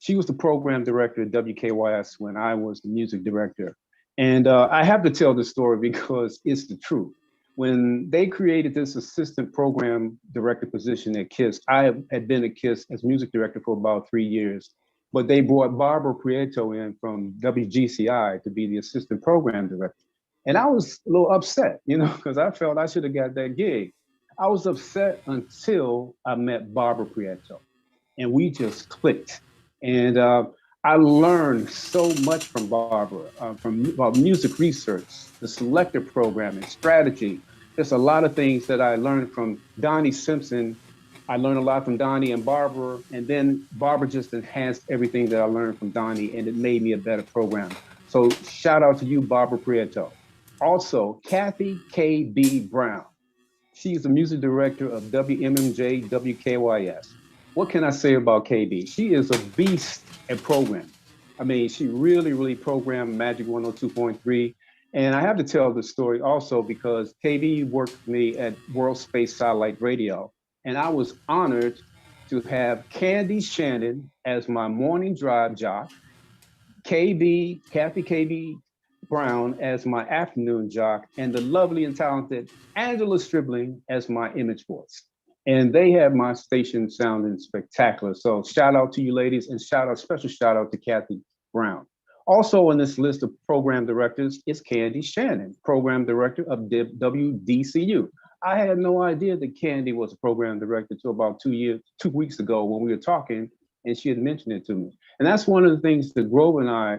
She was the program director at WKYS when I was the music director. And I have to tell this story because it's the truth. When they created this assistant program director position at KISS, I had been at KISS as music director for about 3 years, but they brought Barbara Prieto in from WGCI to be the assistant program director. And I was a little upset, you know, because I felt I should have got that gig. I was upset until I met Barbara Prieto, and we just clicked. And I learned so much from Barbara, about music research, the selective programming, strategy. There's a lot of things that I learned from Donnie Simpson. I learned a lot from Donnie and Barbara, and then Barbara just enhanced everything that I learned from Donnie, and it made me a better programmer. So shout out to you, Barbara Prieto. Also, Kathy K.B. Brown. She's the music director of WMMJ, WKYS. What can I say about KB? She is a beast at programming. I mean, she really, really programmed Magic 102.3. And I have to tell this story also because KB worked with me at World Space Satellite Radio, and I was honored to have Candy Shannon as my morning drive jock, Kathy KB Brown as my afternoon jock, and the lovely and talented Angela Stribling as my image voice. And they had my station sounding spectacular. So shout out to you ladies, and special shout out to Kathy Brown. Also on this list of program directors is Candy Shannon, program director of WDCU. I had no idea that Candy was a program director until about 2 weeks ago when we were talking, and she had mentioned it to me. And that's one of the things that Grove and I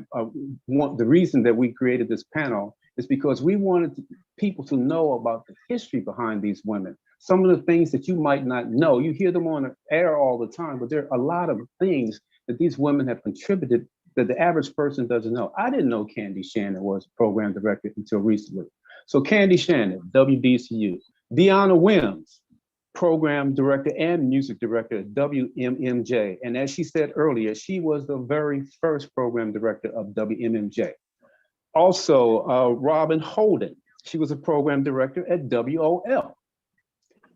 want. The reason that we created this panel is because we wanted people to know about the history behind these women. Some of the things that you might not know, you hear them on the air all the time, but there are a lot of things that these women have contributed that the average person doesn't know. I didn't know Candy Shannon was program director until recently. So Candy Shannon, WDCU. Dyana Williams, program director and music director at WMMJ. And as she said earlier, she was the very first program director of WMMJ. Also, Robyn Holden, she was a program director at WOL.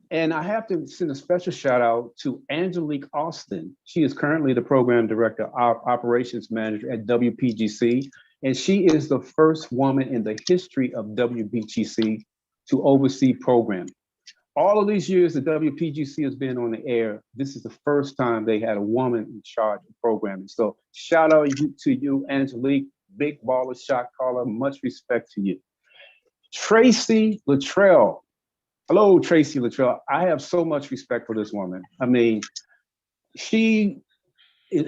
And I have to send a special shout out to Angelique Austin. She is currently the program director, operations manager at WPGC. And she is the first woman in the history of WPGC to oversee programming. All of these years that WPGC has been on the air, this is the first time they had a woman in charge of programming. So shout out to you, Angelique, big baller, shot caller, much respect to you. Tracy Luttrell. Hello, Tracy Luttrell. I have so much respect for this woman. I mean, she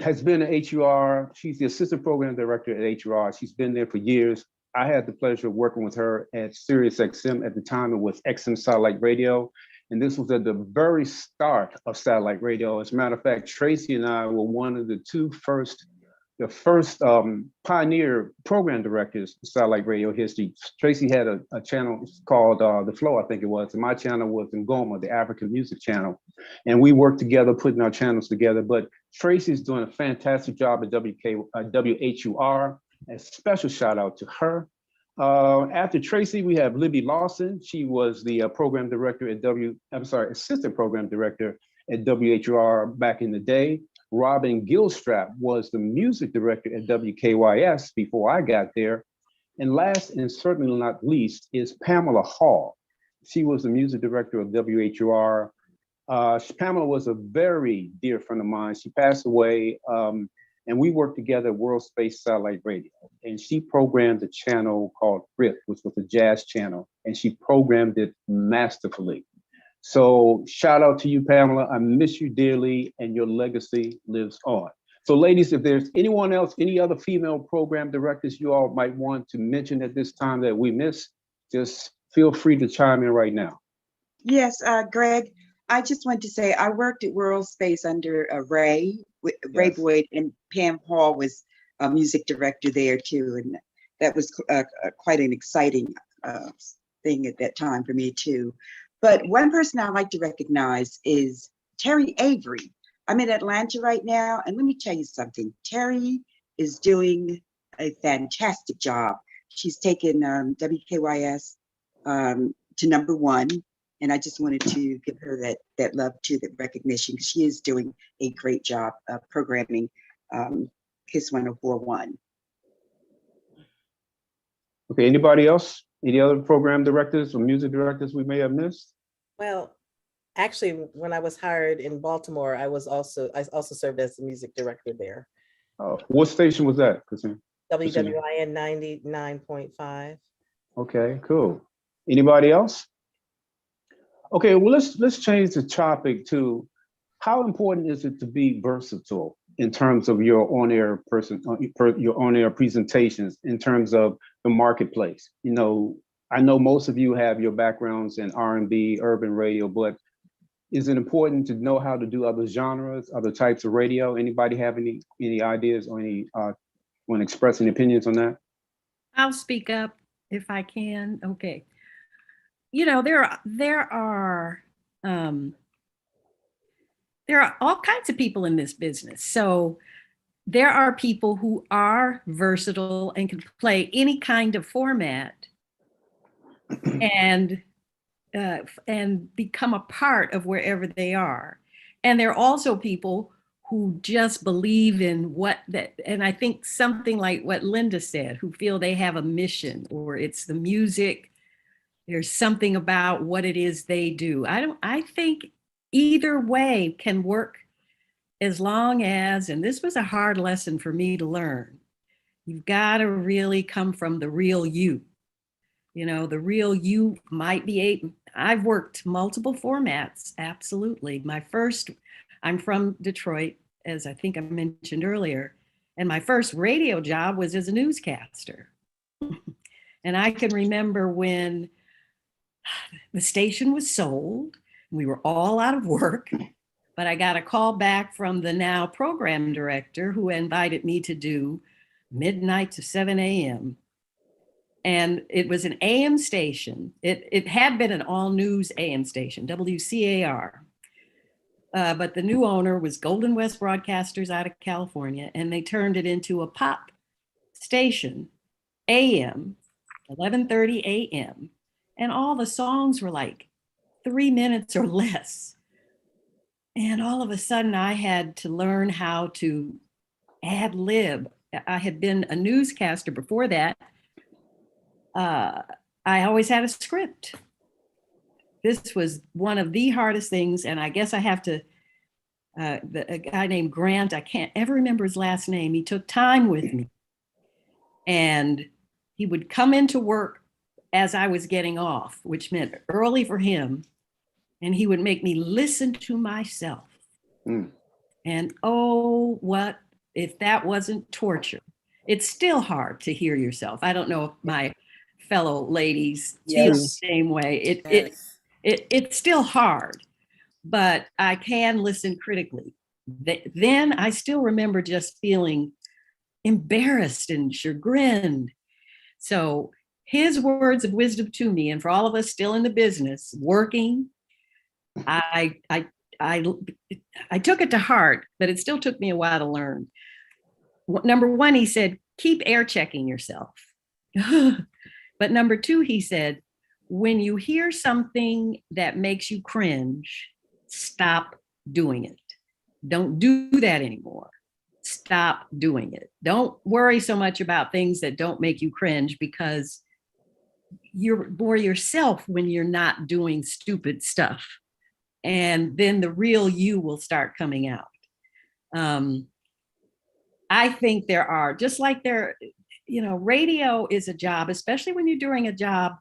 has been at HUR. She's the assistant program director at HUR. She's been there for years. I had the pleasure of working with her at Sirius XM. At the time, it was XM Satellite Radio. And this was at the very start of satellite radio. As a matter of fact, Tracy and I were one of the first pioneer program directors in satellite radio history. Tracy had a channel called The Flow, I think it was, and my channel was Ngoma, the African music channel. And we worked together, putting our channels together. But Tracy's doing a fantastic job at WHUR. A special shout out to her. After Tracy, we have Libby Lawson. She was the program director at assistant program director at WHUR back in the day. Robyn Gilstrap was the music director at WKYS before I got there. And last and certainly not least is Pamela Hall. She was the music director of WHUR. Pamela was a very dear friend of mine. She passed away, and we worked together at World Space Satellite Radio. And she programmed a channel called RIP, which was a jazz channel, and she programmed it masterfully. So shout out to you, Pamela. I miss you dearly, and your legacy lives on. So ladies, if there's anyone else, any other female program directors you all might want to mention at this time that we missed, just feel free to chime in right now.
Yes, Greg, I just want to say I worked at World Space under Ray Boyd, and Pam Hall was a music director there too. And that was quite an exciting thing at that time for me too. But one person I like to recognize is Terry Avery. I'm in Atlanta right now, and let me tell you something. Terry is doing a fantastic job. She's taken WKYS to #1, and I just wanted to give her that love too, that recognition, because she is doing a great job of programming KISS 104.1.
Okay, anybody else? Any other program directors or music directors we may have missed?
Well, actually, when I was hired in Baltimore, I also served as the music director there.
Oh, what station was that, Christine?
WWIN 99.5.
Okay, cool. Anybody else? Okay, well, let's change the topic to how important is it to be versatile in terms of your on-air presentations, in terms of the marketplace. You know, I know most of you have your backgrounds in R&B, urban radio, but is it important to know how to do other genres, other types of radio? Anybody have any ideas or any want to express any opinions on that?
I'll speak up if I can. Okay. You know, there are all kinds of people in this business. So there are people who are versatile and can play any kind of format, and become a part of wherever they are. And there are also people who just believe in what that, and I think something like what Linda said, who feel they have a mission, or it's the music, there's something about what it is they do. I think either way can work, as long as, and this was a hard lesson for me to learn, you've got to really come from the real you. You know, the real you might be I've worked multiple formats, absolutely. I'm from Detroit, as I think I mentioned earlier, and my first radio job was as a newscaster. And I can remember when the station was sold, we were all out of work, but I got a call back from the now program director who invited me to do midnight to 7 a.m. And it was an AM station. It had been an all news AM station, WCAR. But the new owner was Golden West Broadcasters out of California, and they turned it into a pop station, AM, 11:30 a.m. And all the songs were like 3 minutes or less. And all of a sudden I had to learn how to ad lib. I had been a newscaster before that. I always had a script. This was one of the hardest things. And I guess I have to, a guy named Grant, I can't ever remember his last name. He took time with me. And he would come into work as I was getting off, which meant early for him. And he would make me listen to myself. And oh, what if that wasn't torture? It's still hard to hear yourself. I don't know if my fellow ladies feel the same way. It's still hard, but I can listen critically. Then I still remember just feeling embarrassed and chagrined. So his words of wisdom to me, and for all of us still in the business, working, I took it to heart, but it still took me a while to learn. Number one, he said, keep air checking yourself. But number two, he said, when you hear something that makes you cringe, stop doing it. Don't do that anymore. Stop doing it. Don't worry so much about things that don't make you cringe, because you're more yourself when you're not doing stupid stuff. And then the real you will start coming out. I think there are, just like there, radio is a job, especially when you're doing a job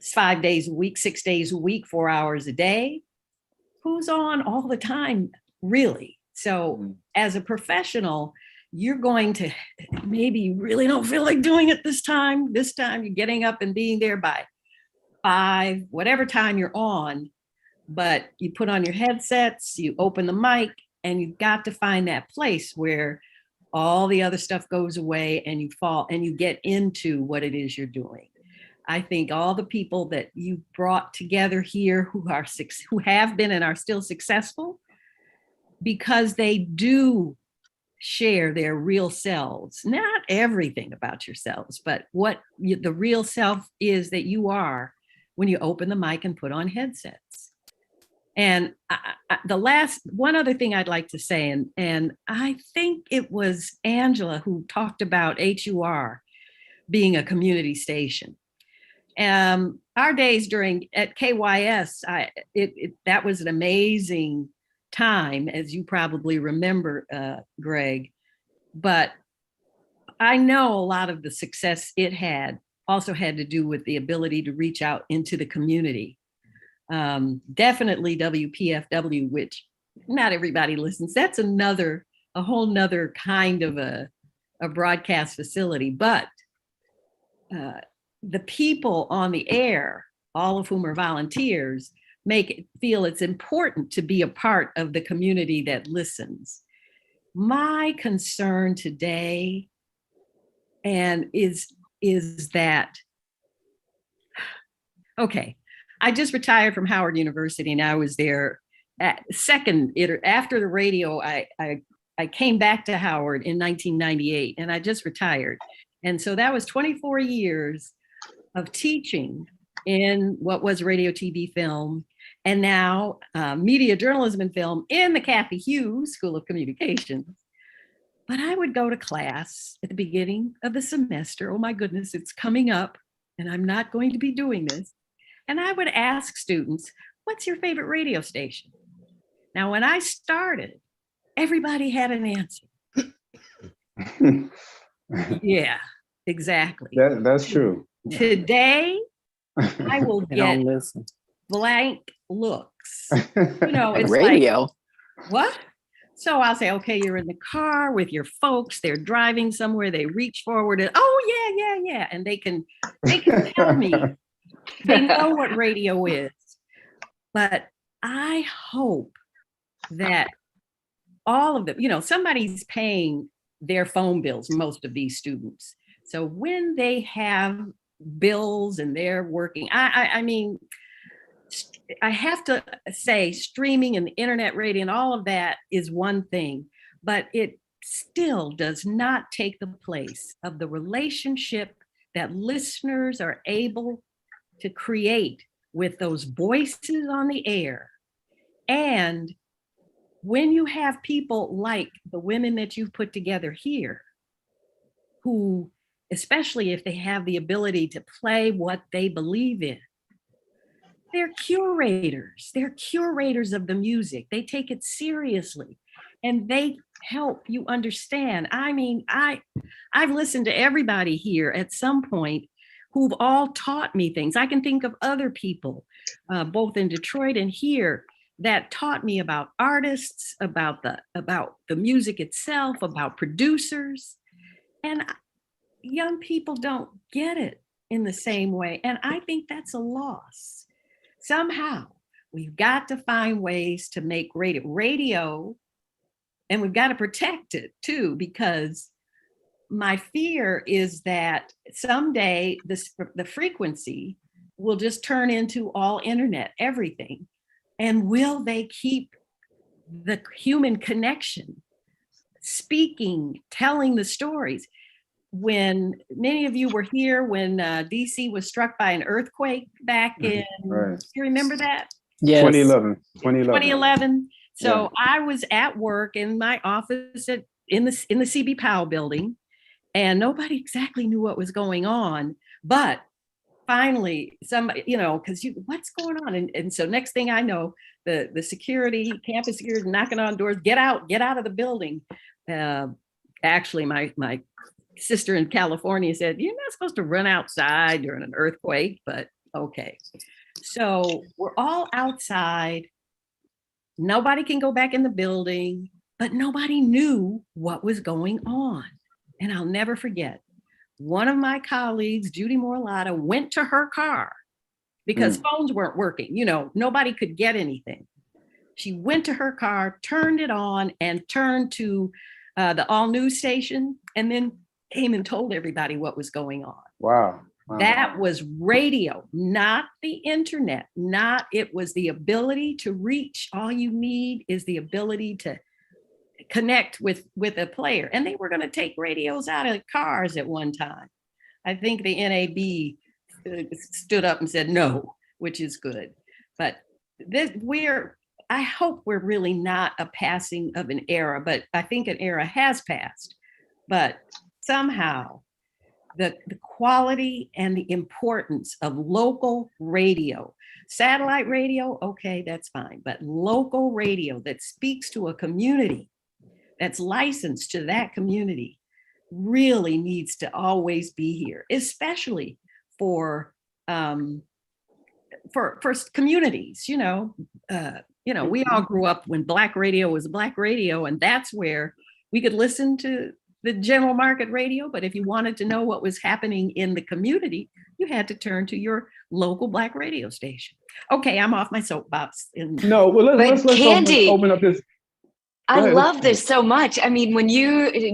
5 days a week, 6 days a week, 4 hours a day. Who's on all the time, really? So as a professional, you're going to, maybe you really don't feel like doing it this time. This time you're getting up and being there by 5, whatever time you're on. But you put on your headsets, you open the mic, and you've got to find that place where all the other stuff goes away and you fall and you get into what it is you're doing. I think all the people that you brought together here who have been and are still successful, because they do share their real selves, not everything about yourselves, but what the real self is that you are when you open the mic and put on headsets. And one other thing I'd like to say, and I think it was Angela who talked about HUR being a community station. Our days at KYS, that was an amazing time, as you probably remember, Greg. But I know a lot of the success it had also had to do with the ability to reach out into the community. Definitely WPFW, which not everybody listens. That's a whole nother kind of a broadcast facility. But the people on the air, all of whom are volunteers, make it feel it's important to be a part of the community that listens. My concern today is that, okay, I just retired from Howard University, and I was there after the radio. I came back to Howard in 1998, and I just retired. And so that was 24 years of teaching in what was radio, TV, film, and now media journalism and film in the Kathy Hughes School of Communications. But I would go to class at the beginning of the semester. Oh my goodness, it's coming up and I'm not going to be doing this. And I would ask students, what's your favorite radio station? Now, when I started, everybody had an answer. Yeah, exactly.
That's true.
Today, I will get blank looks. You know, it's
radio.
like, what? So I'll say, okay, you're in the car with your folks, they're driving somewhere, they reach forward and, oh yeah. And they can tell me, they know what radio is. But I hope that all of them, you know, somebody's paying their phone bills, most of these students. So when they have bills and they're working, I mean, I have to say streaming and internet radio and all of that is one thing, but it still does not take the place of the relationship that listeners are able to create with those voices on the air. And when you have people like the women that you've put together here, who, especially if they have the ability to play what they believe in, they're curators. They're curators of the music. They take it seriously and they help you understand. I mean, I've listened to everybody here at some point who've all taught me things. I can think of other people, both in Detroit and here, that taught me about artists, about the music itself, about producers. And young people don't get it in the same way. And I think that's a loss. Somehow we've got to find ways to make radio, and we've got to protect it too, because my fear is that someday the frequency will just turn into all internet, everything. And will they keep the human connection, speaking, telling the stories? When many of you were here when DC was struck by an earthquake back in, you remember that?
Yes.
2011.
So
yeah.
I was at work in my office in the CB Powell building, and nobody exactly knew what was going on. But finally, somebody, you know, because what's going on? And so next thing I know, the security, campus security, knocking on doors, get out of the building. Actually, my sister in California said, you're not supposed to run outside during an earthquake, but okay. So we're all outside. Nobody can go back in the building, but nobody knew what was going on. And I'll never forget, one of my colleagues, Judy Morlatta, went to her car because phones weren't working. You know, nobody could get anything. She went to her car, turned it on, and turned to the all news station, and then came and told everybody what was going on.
Wow.
That was radio, not the internet. It was the ability to reach. All you need is the ability to connect with a player. And they were going to take radios out of cars at one time. I think the NAB stood up and said no, which is good. But I hope we're really not a passing of an era, but I think an era has passed. But somehow the quality and the importance of local radio, satellite radio, okay, that's fine. But local radio that speaks to a community, that's licensed to that community, really needs to always be here, especially for communities. You know, we all grew up when Black radio was Black radio, and that's where we could listen to the general market radio. But if you wanted to know what was happening in the community, you had to turn to your local Black radio station. Okay, I'm off my soapbox.
No, well, let's
Candy,
open up this.
I love this so much. I mean, when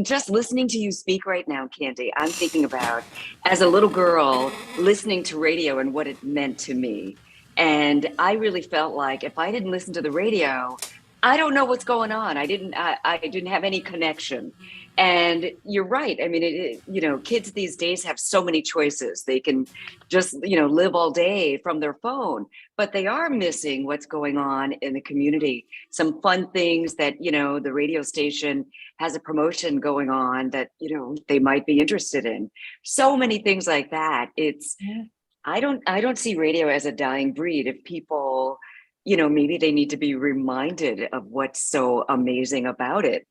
just listening to you speak right now, Candy, I'm thinking about as a little girl listening to radio and what it meant to me. And I really felt like if I didn't listen to the radio, I don't know what's going on. I didn't have any connection. And you're right. I mean, kids these days have so many choices. They can just, live all day from their phone, but they are missing what's going on in the community. Some fun things that, the radio station has a promotion going on that, they might be interested in. So many things like that. I don't see radio as a dying breed. If people, maybe they need to be reminded of what's so amazing about it.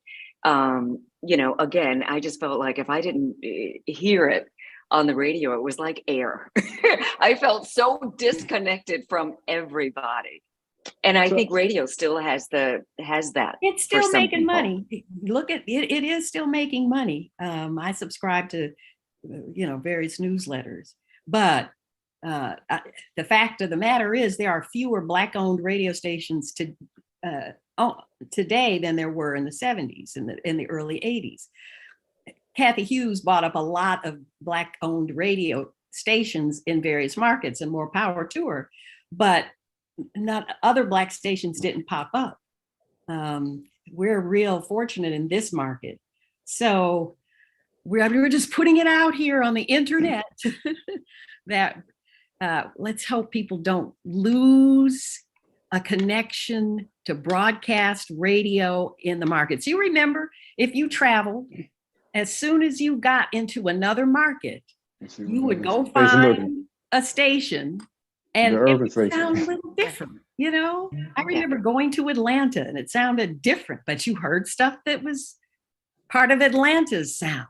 Again, I just felt like if I didn't hear it on the radio, it was like air. I felt so disconnected from everybody. And I think radio still has that.
It's still making money. Look at it, it is still making money. I subscribe to, various newsletters, but the fact of the matter is there are fewer Black-owned radio stations today than there were in the 70s and in the early 80s. Kathy Hughes bought up a lot of Black-owned radio stations in various markets, and more power to her, but not other Black stations didn't pop up. We're real fortunate in this market. So we're just putting it out here on the internet that let's hope people don't lose a connection to broadcast radio in the markets. You remember, if you traveled, as soon as you got into another market, you would go find a station and it would sound a little different. I remember going to Atlanta and it sounded different, but you heard stuff that was part of Atlanta's sound.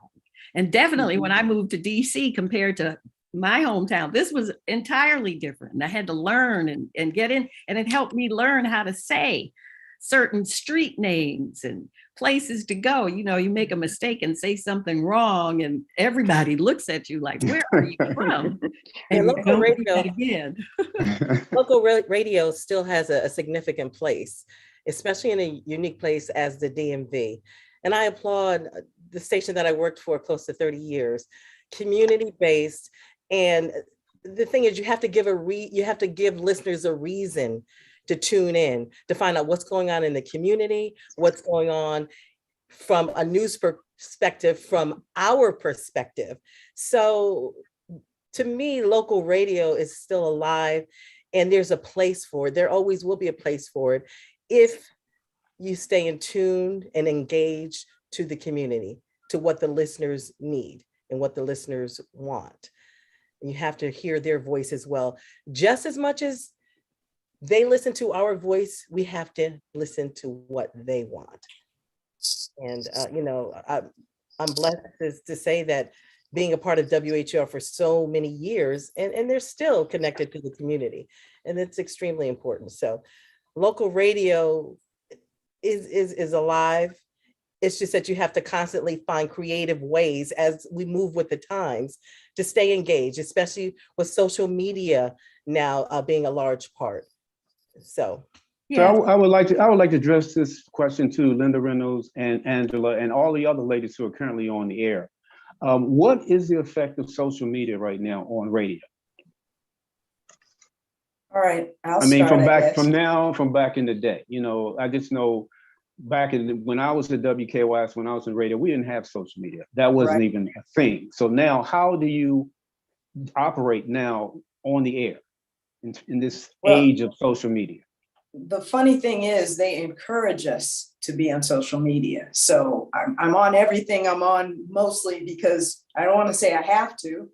And definitely when I moved to DC compared to my hometown, this was entirely different. And I had to learn and get in, and it helped me learn how to say certain street names and places to go. You make a mistake and say something wrong and everybody looks at you like, where are you from? And
local radio still has a significant place, especially in a unique place as the DMV. And I applaud the station that I worked for close to 30 years, community-based. And the thing is, you have to give listeners a reason to tune in, to find out what's going on in the community, what's going on from a news perspective, from our perspective. So to me, local radio is still alive, and there's a place for it. There always will be a place for it if you stay in tune and engaged to the community, to what the listeners need and what the listeners want. And you have to hear their voice as well. Just as much as they listen to our voice, we have to listen to what they want. And, I'm blessed to say that being a part of WHR for so many years, and they're still connected to the community, and it's extremely important. So local radio is alive. It's just that you have to constantly find creative ways as we move with the times to stay engaged, especially with social media now being a large part. So
I would like to address this question to Linda Reynolds and Angela and all the other ladies who are currently on the air. What is the effect of social media right now on radio?
All right,
from back in the day. I just know when I was at WKYS, when I was in radio, we didn't have social media. That wasn't even a thing. So now, how do you operate now on the air in this age of social media?
The funny thing is they encourage us to be on social media. So I'm on everything. I'm on mostly because I don't want to say I have to,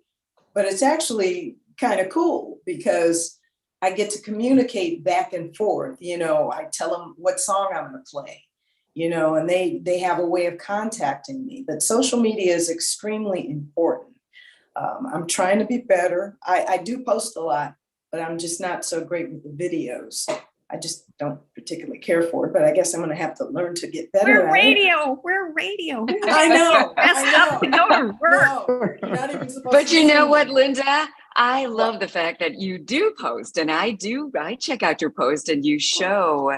but it's actually kind of cool because I get to communicate back and forth. I tell them what song I'm going to play, and they have a way of contacting me. But social media is extremely important. I'm trying to be better. I do post a lot, but I'm just not so great with the videos. I just don't particularly care for it, but I guess I'm going to have to learn to get better
We're radio.
I know.
To go to work.
No, not even supposed
But
to
you know
see
what,
me.
Linda? I love the fact that you do post, and I check out your post and you show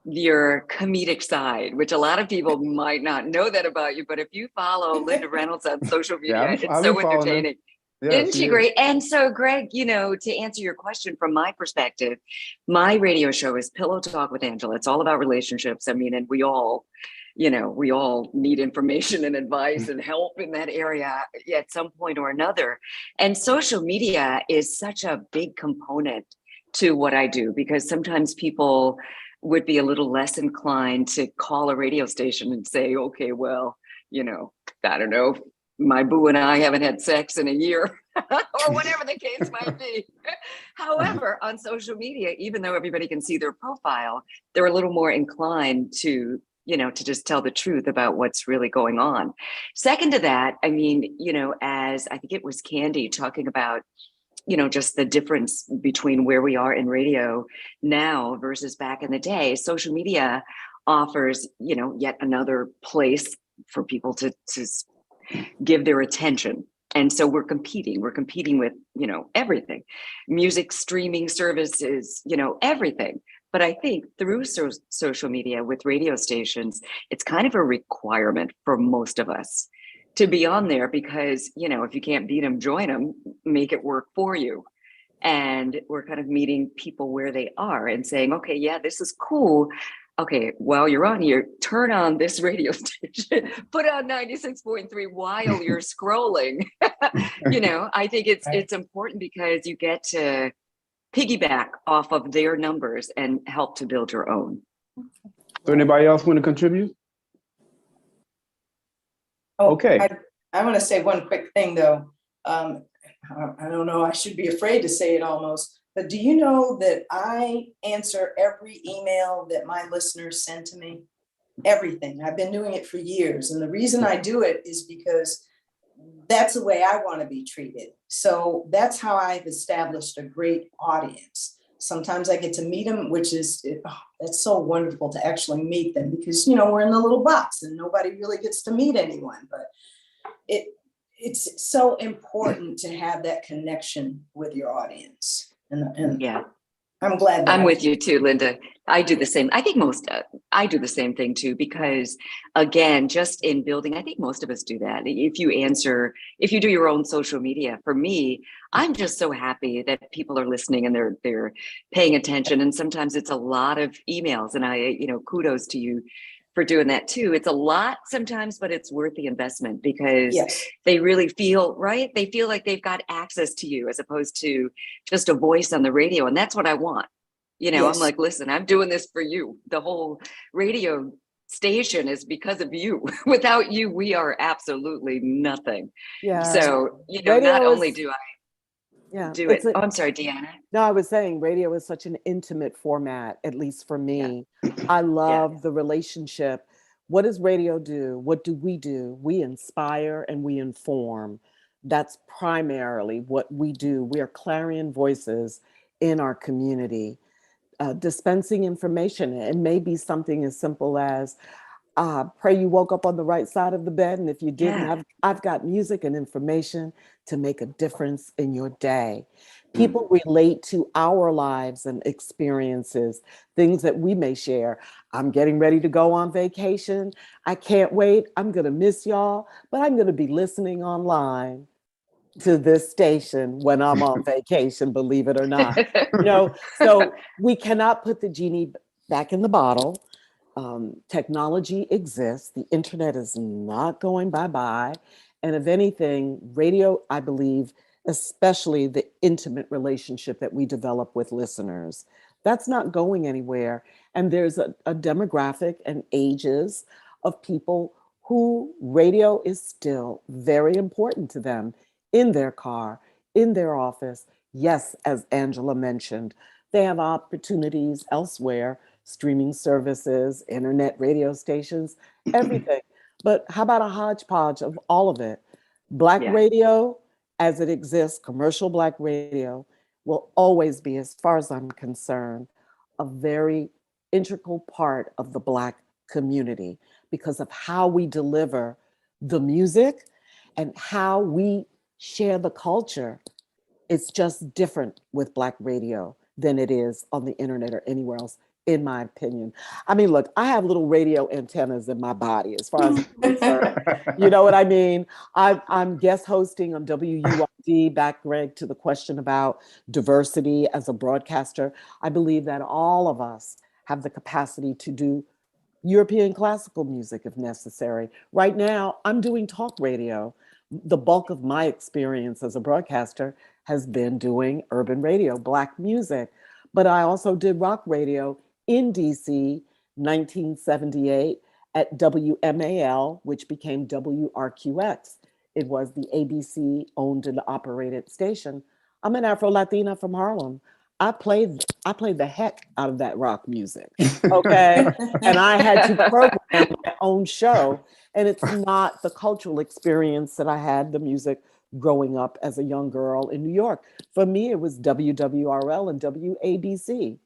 your comedic side, which a lot of people might not know that about you, but if you follow Linda Reynolds on social media, it's so entertaining. Isn't she great? And so, Greg, to answer your question from my perspective, my radio show is Pillow Talk with Angela. It's all about relationships. I mean, and we all, we all need information and advice and help in that area at some point or another. And social media is such a big component to what I do, because sometimes people would be a little less inclined to call a radio station and say, okay, well, I don't know, my boo and I haven't had sex in a year or whatever the case might be. However, on social media, even though everybody can see their profile, they're a little more inclined to just tell the truth about what's really going on. Second to that, I mean, as I think it was Candy talking about, just the difference between where we are in radio now versus back in the day, social media offers, yet another place for people to give their attention. And so we're competing with, everything, music, streaming services, everything. But I think through social media with radio stations, it's kind of a requirement for most of us to be on there, because, if you can't beat them, join them, make it work for you. And we're kind of meeting people where they are and saying, okay, yeah, this is cool. Okay, while you're on here, turn on this radio station, put on 96.3 while you're scrolling. I think it's important because you get to piggyback off of their numbers and help to build your own.
So anybody else want to contribute? Okay.
I want to say one quick thing though. I don't know, I should be afraid to say it almost, but do you know that I answer every email that my listeners send to me? Everything. I've been doing it for years. And the reason I do it is because that's the way I want to be treated. So that's how I've established a great audience. Sometimes I get to meet them, which is, that's so wonderful to actually meet them, because, we're in the little box and nobody really gets to meet anyone, but it's so important to have that connection with your audience. And
yeah,
I'm glad that
I'm with you too, Linda. I do the same. I think I do the same thing too, because again, just in building, I think most of us do that. If you do your own social media, for me, I'm just so happy that people are listening and they're paying attention. And sometimes it's a lot of emails, and kudos to you for doing that too. It's a lot sometimes, but it's worth the investment, because they really feel, right? They feel like they've got access to you as opposed to just a voice on the radio. And that's what I want. I'm like, listen, I'm doing this for you. The whole radio station is because of you. Without you, we are absolutely nothing.
Yeah.
So,
Radio
not
is,
only do I do it. I'm sorry, Dyana.
No, I was saying radio is such an intimate format, at least for me. I love the relationship. What does radio do? What do? We inspire and we inform. That's primarily what we do. We are clarion voices in our community, dispensing information. It may be something as simple as, pray you woke up on the right side of the bed. And if you didn't, I've got music and information to make a difference in your day. People relate to our lives and experiences, things that we may share. I'm getting ready to go on vacation. I can't wait. I'm going to miss y'all, but I'm going to be listening online to this station when I'm on vacation, believe it or not. So we cannot put the genie back in the bottle. Technology exists. The internet is not going bye-bye. And if anything, radio, I believe, especially the intimate relationship that we develop with listeners, that's not going anywhere. And there's a demographic and ages of people who radio is still very important to them in their car, in their office. Yes, as Angela mentioned, they have opportunities elsewhere, streaming services, internet radio stations, everything. But how about a hodgepodge of all of it? Black radio, as it exists, commercial Black radio, will always be, as far as I'm concerned, a very integral part of the Black community because of how we deliver the music and how we share the culture. It's just different with Black radio than it is on the internet or anywhere else, in my opinion. I mean, look, I have little radio antennas in my body as far as I'm concerned. You know what I mean? I'm guest hosting on WURD, back, Greg, to the question about diversity as a broadcaster. I believe that all of us have the capacity to do European classical music if necessary. Right now, I'm doing talk radio. The bulk of my experience as a broadcaster has been doing urban radio, Black music. But I also did rock radio in DC, 1978 at WMAL, which became WRQX. It was the ABC owned and operated station. I'm an Afro Latina from Harlem. I played the heck out of that rock music. Okay. And I had to program my own show. And it's not the cultural experience that I had the music growing up as a young girl in New York. For me, it was WWRL and WABC.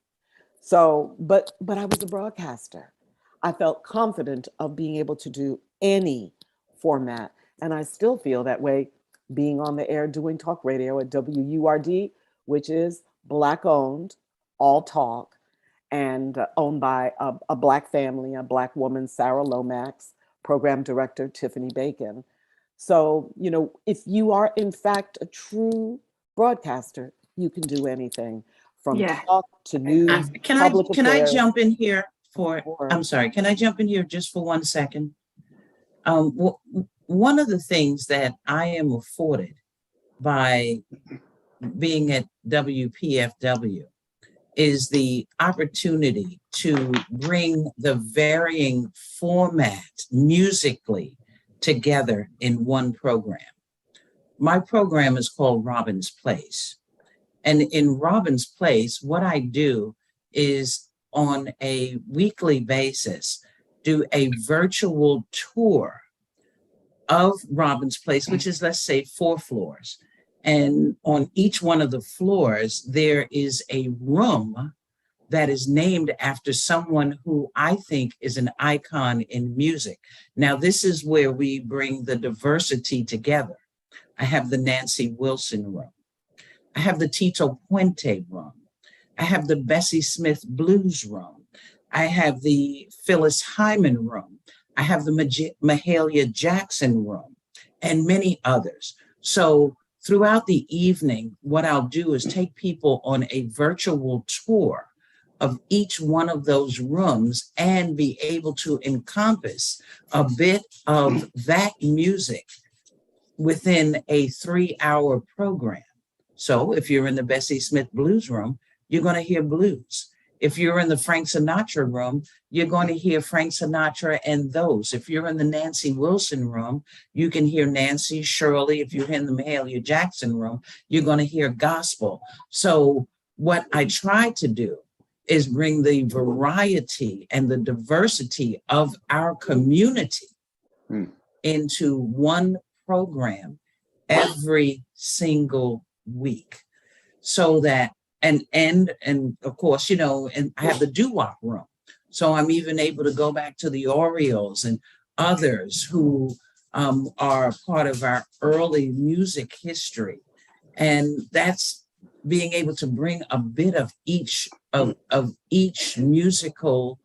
So, but I was a broadcaster. I felt confident of being able to do any format. And I still feel that way being on the air doing talk radio at WURD, which is Black owned, all talk, and owned by a Black family, a Black woman, Sarah Lomax, program director, Tiffany Bacon. So, you know, if you are in fact a true broadcaster, you can do anything from
Yeah.
talk to news,
Can
public
I
affairs.
jump in here
Or-
I'm sorry, can I jump in here just for 1 second? One of the things that I am afforded by being at WPFW is the opportunity to bring the varying format musically together in one program. My program is called Robyn's Place. And in Robyn's Place, what I do is on a weekly basis, do a virtual tour of Robyn's Place, which is, let's say, 4 floors. And on each one of the floors, there is a room that is named after someone who I think is an icon in music. Now, this is where we bring the diversity together. I have the Nancy Wilson room. I have the Tito Puente room. I have the Bessie Smith Blues room. I have the Phyllis Hyman room. I have the Mahalia Jackson room, and many others. So throughout the evening, what I'll do is take people on a virtual tour of each one of those rooms and be able to encompass a bit of that music within a 3-hour program. So if you're in the Bessie Smith Blues room, you're going to hear blues. If you're in the Frank Sinatra room, you're going to hear Frank Sinatra and those. If you're in the Nancy Wilson room, you can hear Nancy, Shirley. If you're in the Mahalia Jackson room, you're going to hear gospel. So what I try to do is bring the variety and the diversity of our community into one program every single week, so that and of course, you know, and I have the doo-wop room, so I'm even able to go back to the Orioles and others who are part of our early music history, and that's being able to bring a bit of each of each musical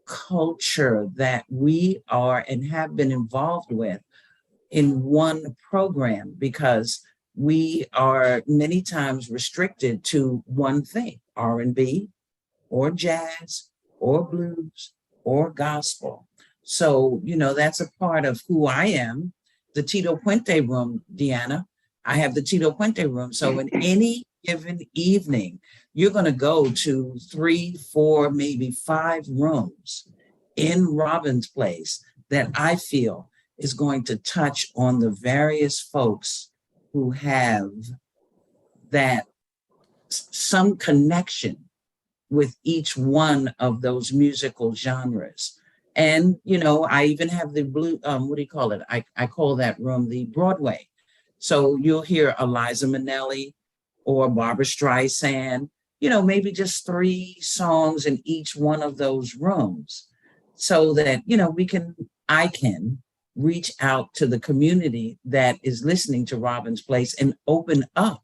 culture that we are and have been involved with in one program, because we are many times restricted to one thing, R&B or jazz or blues or gospel. So, you know, that's a part of who I am. The Tito Puente room, Dyana, I have the Tito Puente room. So in any given evening, you're going to go to 3, 4, maybe 5 rooms in Robyn's Place that I feel is going to touch on the various folks who have that some connection with each one of those musical genres. And, you know, I even have the blue, what do you call it? I call that room the Broadway. So you'll hear Eliza Minnelli or Barbara Streisand, you know, maybe just 3 songs in each one of those rooms, so that, you know, I can reach out to the community that is listening to Robyn's Place and open up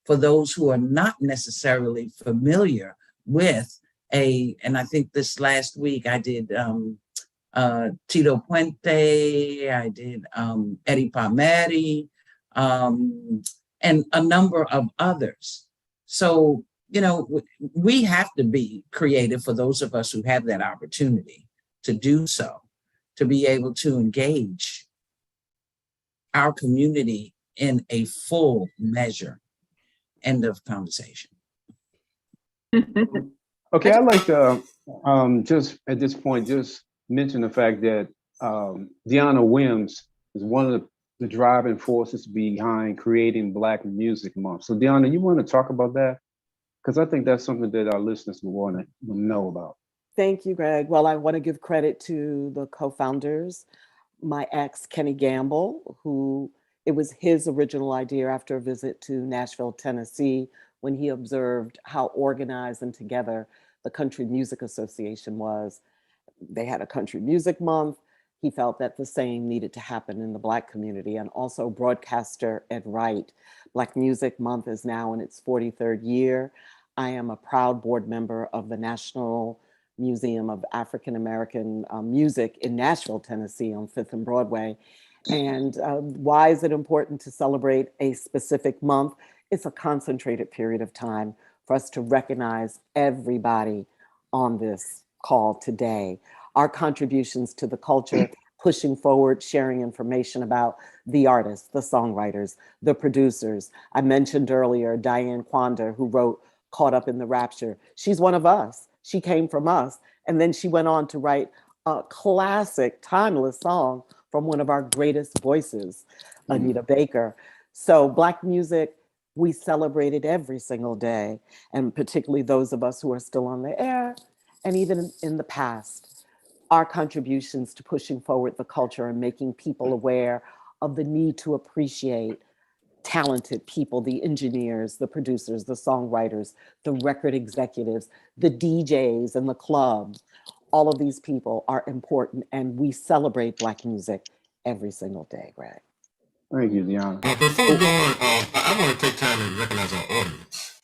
for those who are not necessarily familiar with and I think this last week I did Tito Puente, I did Eddie Palmieri, and a number of others. So, you know, we have to be creative for those of us who have that opportunity to do so, to be able to engage our community in a full measure. End of conversation.
Okay, I'd like to just at this point just mention the fact that Dyana Williams is one of the driving forces behind creating Black Music Month. So Dyana, you want to talk about that? Because I think that's something that our listeners will want to know about.
Thank you, Greg. Well, I want to give credit to the co-founders, my ex, Kenny Gamble, who it was his original idea after a visit to Nashville, Tennessee, when he observed how organized and together the Country Music Association was. They had a Country Music Month. He felt that the same needed to happen in the Black community. And also broadcaster Ed Wright. Black Music Month is now in its 43rd year. I am a proud board member of the National Museum of African American Music in Nashville, Tennessee on 5th and Broadway. And why is it important to celebrate a specific month? It's a concentrated period of time for us to recognize everybody on this call today. Our contributions to the culture, pushing forward, sharing information about the artists, the songwriters, the producers. I mentioned earlier Diane Quander, who wrote Caught Up in the Rapture. She's one of us. She came from us. And then she went on to write a classic, timeless song from one of our greatest voices, Anita Baker. So Black music, we celebrate it every single day, and particularly those of us who are still on the air, and even in the past. Our contributions to pushing forward the culture and making people aware of the need to appreciate talented people, the engineers, the producers, the songwriters, the record executives, the DJs and the clubs. All of these people are important, and we celebrate Black music every single day, Greg.
Thank you, Dyana.
Before we go on, I want to take time to recognize our audience.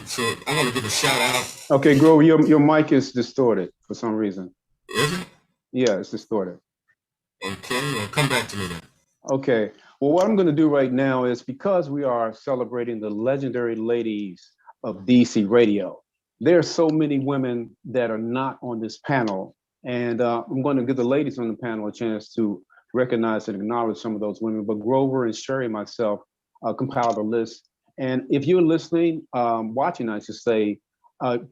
So I want to give a shout out.
Okay, Grover, your mic is distorted for some reason.
Is it?
Yeah, it's distorted.
Okay, well, come back to me then.
Okay, well, what I'm going to do right now is, because we are celebrating the legendary ladies of DC radio, there are so many women that are not on this panel, and I'm going to give the ladies on the panel a chance to recognize and acknowledge some of those women. But Grover and Sherry and myself compiled a list, and if you're listening, watching, I should say,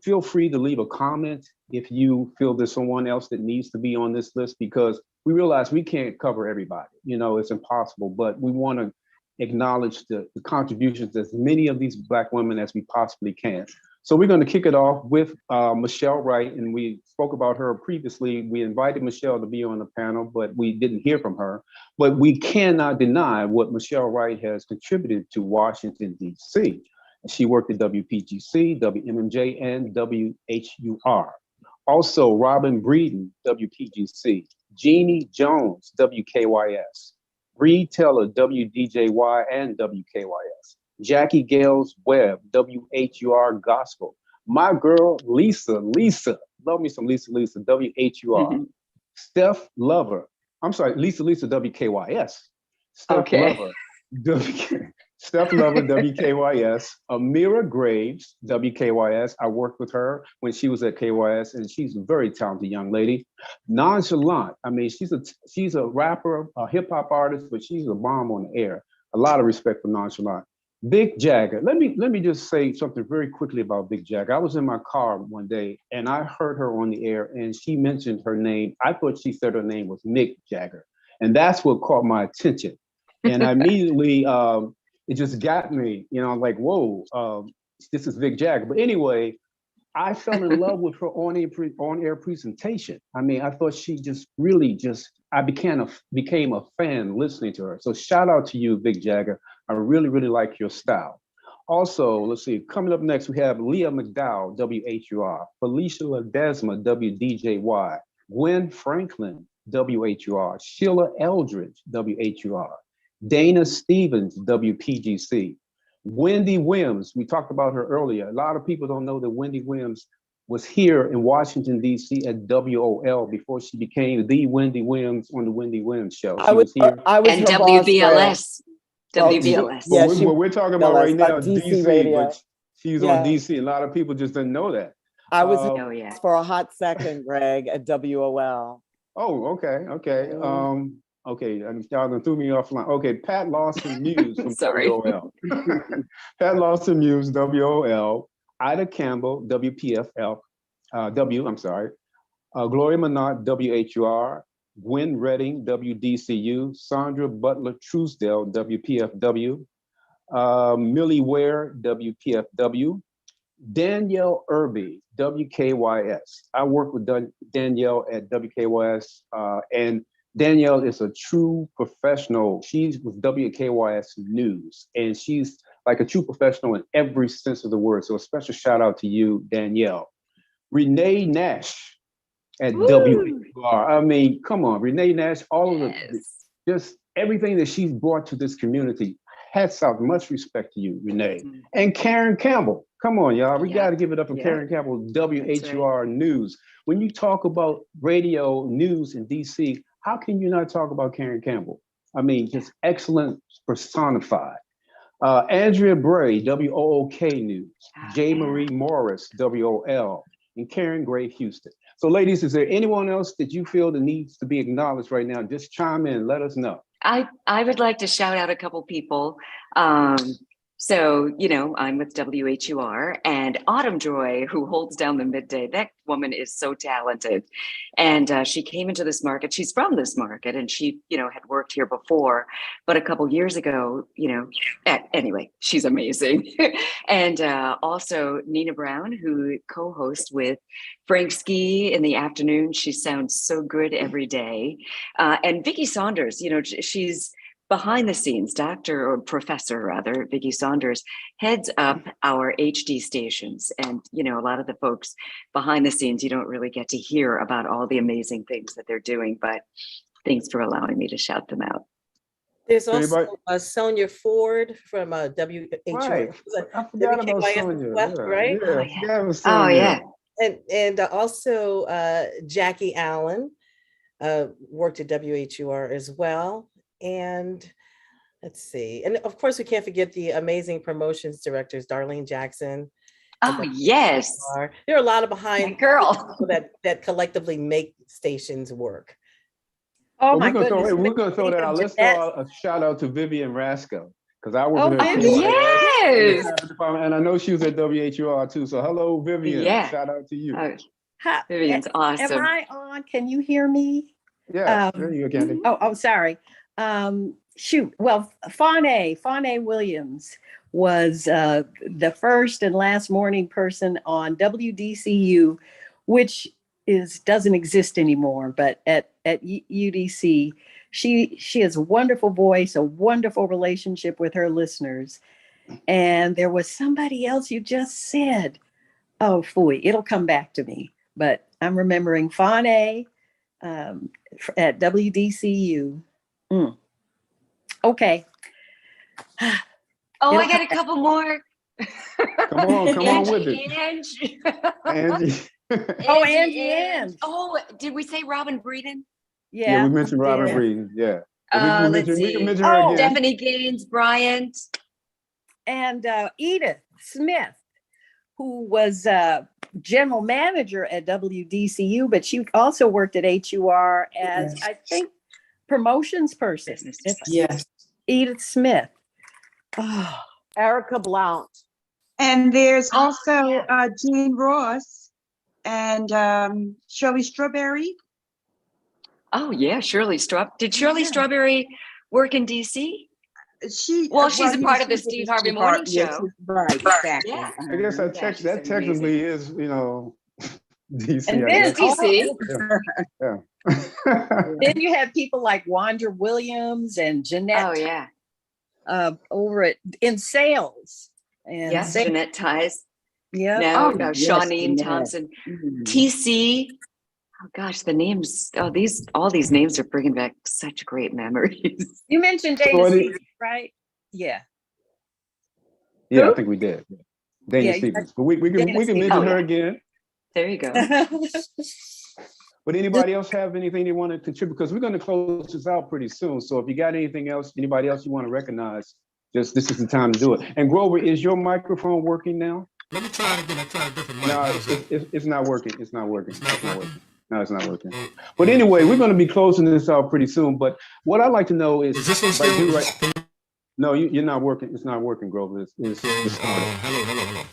feel free to leave a comment if you feel there's someone else that needs to be on this list, because we realize we can't cover everybody. You know, it's impossible, but we want to acknowledge the contributions of as many of these Black women as we possibly can. So we're going to kick it off with Michelle Wright, and we spoke about her previously. We invited Michelle to be on the panel, but we didn't hear from her. But we cannot deny what Michelle Wright has contributed to Washington, D.C. She worked at WPGC, WMMJ, and WHUR. Also, Robyn Breeden, WPGC. Jeannie Jones, WKYS. Bree Taylor, WDJY and WKYS. Jackie Gales Webb, WHUR Gospel. My girl, Lisa, love me some Lisa, WHUR. Steph Lover, I'm sorry, Lisa, WKYS. Steph Lover, Steph Lover, WKYS. Amira Graves, WKYS. I worked with her when she was at KYS, and she's a very talented young lady. Nonchalant, I mean, she's a rapper, a hip hop artist, but she's a bomb on the air. A lot of respect for Nonchalant. Big Jagger. Let me just say something very quickly about Big Jagger. I was in my car one day and I heard her on the air, and she mentioned her name. I thought she said her name was Mick Jagger, and that's what caught my attention. And I immediately, it just got me, you know, I'm like, whoa, this is Big Jagger. But anyway, I fell in love with her on-air presentation. I mean, I thought she just really I became a fan listening to her. So shout out to you, Big Jagger. I really, really like your style. Also, let's see, coming up next, we have Leah McDowell, WHUR, Felicia Ledesma, WDJY, Gwen Franklin, WHUR, Sheila Eldridge, WHUR, Dana Stevens, WPGC, Wendy Williams. We talked about her earlier. A lot of people don't know that Wendy Williams was here in Washington, D.C. at WOL before she became the Wendy Williams on the Wendy Williams Show. She was here.
And WBLS. WBLS.
Yeah, we're talking about right now, DC,
radio.
but she's on DC. A lot of people just didn't know that.
I was
Oh yeah.
for a hot second, Greg, at WOL.
Oh, okay. Okay, and y'all done threw me offline. Okay, Pat Lawson Muse from
Sorry.
WOL. Pat Lawson Muse, WOL. Ida Campbell, WPFL. I'm sorry. Gloria Menard, WHUR. Gwen Redding, WDCU. Sandra Butler Truesdale, WPFW. Millie Ware, WPFW. Danielle Irby, WKYS. I work with Danielle at WKYS, and Danielle is a true professional. She's with WKYS News, and she's like a true professional in every sense of the word. So a special shout out to you, Danielle. Renee Nash at WHUR. I mean, come on, Renee Nash, all of just everything that she's brought to this community. Hats off, much respect to you, Renee. And Karen Campbell. Come on, y'all. We got to give it up for Karen Campbell, WHUR News. When you talk about radio news in DC, how can you not talk about Karen Campbell? I mean, just excellent personified. Andrea Bray, WOOK News. J. Marie Morris, WOL. And Karen Gray Houston. So ladies, is there anyone else that you feel that needs to be acknowledged right now? Just chime in, let us know.
I would like to shout out a couple people. So, I'm with WHUR, and Autumn Joy, who holds down the midday. That woman is so talented. And she came into this market. She's from this market, and she, had worked here before. But a couple years ago, anyway, she's amazing. And also Nina Brown, who co-hosts with Frank Ski in the afternoon. She sounds so good every day. And Vicki Saunders, she's behind the scenes, Professor Vicki Saunders heads up our HD stations. And, a lot of the folks behind the scenes, you don't really get to hear about all the amazing things that they're doing, but thanks for allowing me to shout them out.
There's also Sonia Ford from WHUR.
Right. I forgot about Sonia.
Right?
Oh, yeah.
And also Jackie Allen worked at WHUR as well. And let's see. And of course, we can't forget the amazing promotions directors, Darlene Jackson.
Oh, yes.
There are a lot of behind
girl
that collectively make stations work.
Oh, my goodness.
We're going to throw that out. Let's throw out a shout out to Vivian Rasco, because I work with her.
Yes.
And I know she was at WHUR too. So hello, Vivian.
Yeah.
Shout out to you.
Vivian's awesome.
Am I on? Can you hear me?
Yeah, there you go, Candy.
Oh, sorry. Well, Fane Williams was the first and last morning person on WDCU, which doesn't exist anymore, but at UDC, she has a wonderful voice, a wonderful relationship with her listeners. And there was somebody else you just said. Oh, phooey, it'll come back to me. But I'm remembering Fane at WDCU. Okay.
I got a couple more.
Come on with it.
Angie.
Angie.
Oh, did we say Robyn Breeden?
Yeah, we mentioned Robyn Breeden. Yeah. We can mention her again.
Stephanie Gaines, Bryant.
And Edith Smith, who was general manager at WDCU, but she also worked at HUR as, I think, promotions person.
Yes.
Edith Smith.
Oh, Erica Blount.
And there's also Jean Ross and Shirley Strawberry.
Oh yeah, Shirley Strawberry. Did Shirley Strawberry work in DC?
She's
a part of the Steve Harvey Morning Show.
Right, exactly.
Yeah.
I guess that technically is, DC.
And
then
DC.
Then you have people like Wanda Williams and Jeanette.
Oh yeah.
Over in sales. And
Jeanette Ties.
Yeah.
No, Shawneen Thompson. TC. Oh gosh, the names. All these names are bringing back such great memories.
You mentioned Dana Stevens, right? Yeah.
Yeah, I think we did. Dana Stevens. But we can mention her again.
There you go.
But anybody else have anything they want to contribute? Because we're going to close this out pretty soon. So if you got anything else, anybody else you want to recognize, this is the time to do it. And Grover, is your microphone working now?
Let me try it again. I tried a different mic.
No,
How's that?
it's not working. It's not working.
It's not
It's not
working?
working. No, it's not working. But anyway, we're going to be closing this out pretty soon. But what I'd like to know is,
Is this one
like you,
still?
right? No, you're not working. It's not working, Grover. It's distorted.
Hello.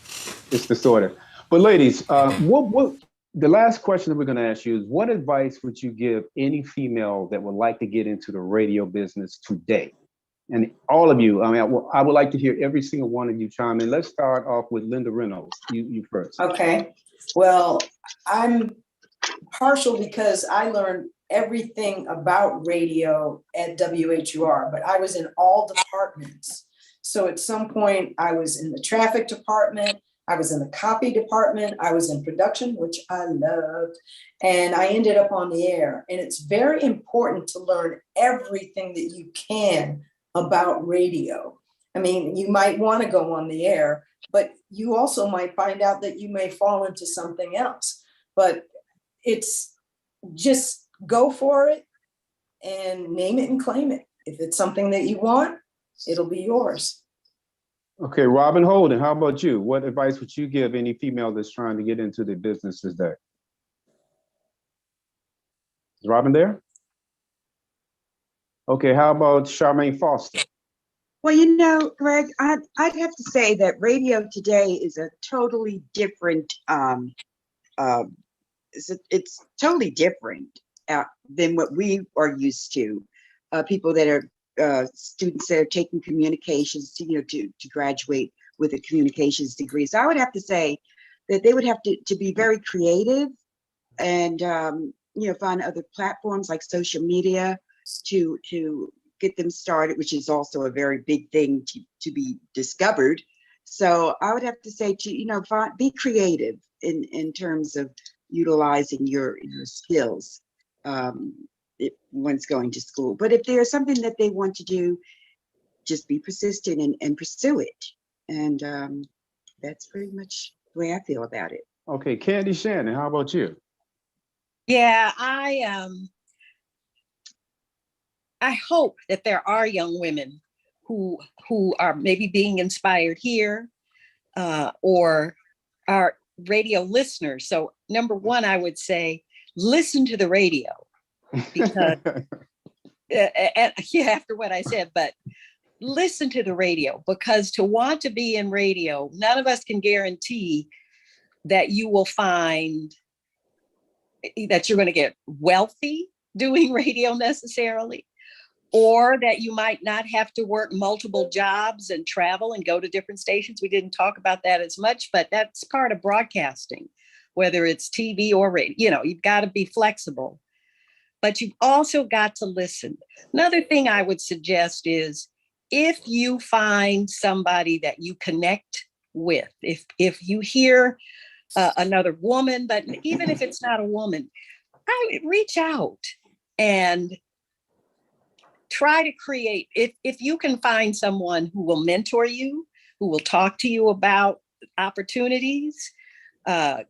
It's distorted. But ladies, what the last question that we're going to ask you is, what advice would you give any female that would like to get into the radio business today? And all of you, I mean, I would like to hear every single one of you chime in. Let's start off with Linda Reynolds. You first.
Okay. Well, I'm partial because I learned everything about radio at WHUR, but I was in all departments. So at some point I was in the traffic department, I was in the copy department, I was in production, which I loved, and I ended up on the air. And it's very important to learn everything that you can about radio. I mean, you might want to go on the air, but you also might find out that you may fall into something else. But it's just go for it and name it and claim it. If it's something that you want, it'll be yours.
Okay, Robyn, Holden, how about you? What advice would you give any female that's trying to get into the business today? Is Robyn there? Okay, how about Scharmaine Foster?
Well, you know, Greg, I'd have to say that radio today is a totally different, it's totally different than what we are used to. People that are students that are taking communications to graduate with a communications degree. So I would have to say that they would have to be very creative and find other platforms like social media to get them started, which is also a very big thing to be discovered. So I would have to say be creative in terms of utilizing your skills once going to school. But if there's something that they want to do, just be persistent and pursue it. And that's pretty much the way I feel about it.
Okay, Candy Shannon, how about you?
Yeah, I hope that there are young women who are maybe being inspired here or are radio listeners. So number one, I would say, listen to the radio because after what I said, but listen to the radio, because to want to be in radio, none of us can guarantee that you will find that you're going to get wealthy doing radio necessarily, or that you might not have to work multiple jobs and travel and go to different stations. We didn't talk about that as much, but that's part of broadcasting, whether it's TV or radio. You've got to be flexible, but you've also got to listen. Another thing I would suggest is, if you find somebody that you connect with, if you hear another woman, but even if it's not a woman, I would reach out and try to create, if you can find someone who will mentor you, who will talk to you about opportunities,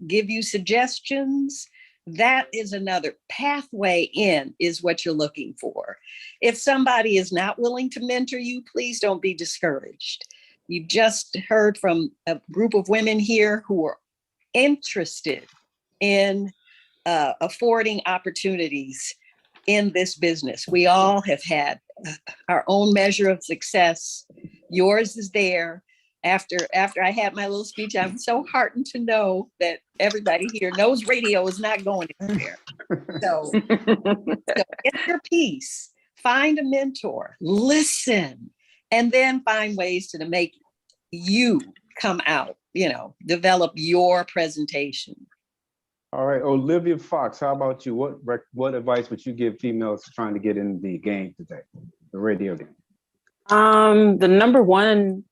give you suggestions, that is another pathway in, is what you're looking for. If somebody is not willing to mentor you, please don't be discouraged. You've just heard from a group of women here who are interested in affording opportunities in this business. We all have had our own measure of success. Yours is there. After I had my little speech, I'm so heartened to know that everybody here knows radio is not going anywhere. So get your piece, find a mentor, listen, and then find ways to make you come out, develop your presentation.
All right, Olivia Fox, how about you? What advice would you give females trying to get in the game today, the radio game?
The number one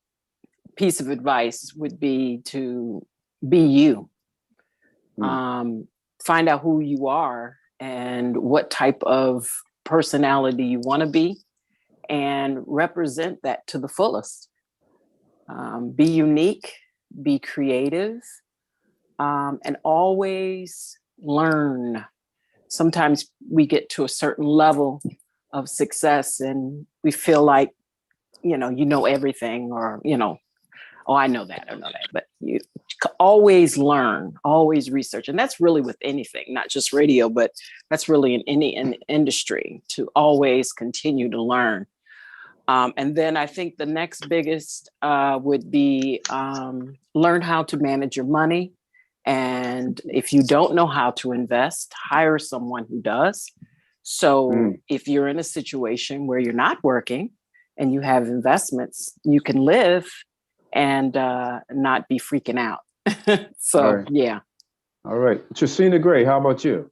piece of advice would be to be you. Find out who you are and what type of personality you want to be, and represent that to the fullest. Be unique, be creative, and always learn. Sometimes we get to a certain level of success and we feel like, you know everything, or, Oh, I know that. But you always learn, always research. And that's really with anything, not just radio, but that's really in any industry, to always continue to learn. And then I think the next biggest would be learn how to manage your money. And if you don't know how to invest, hire someone who does. So if you're in a situation where you're not working and you have investments, you can live and not be freaking out. So,
All right.
yeah.
All right. Triscina Gray, how about you?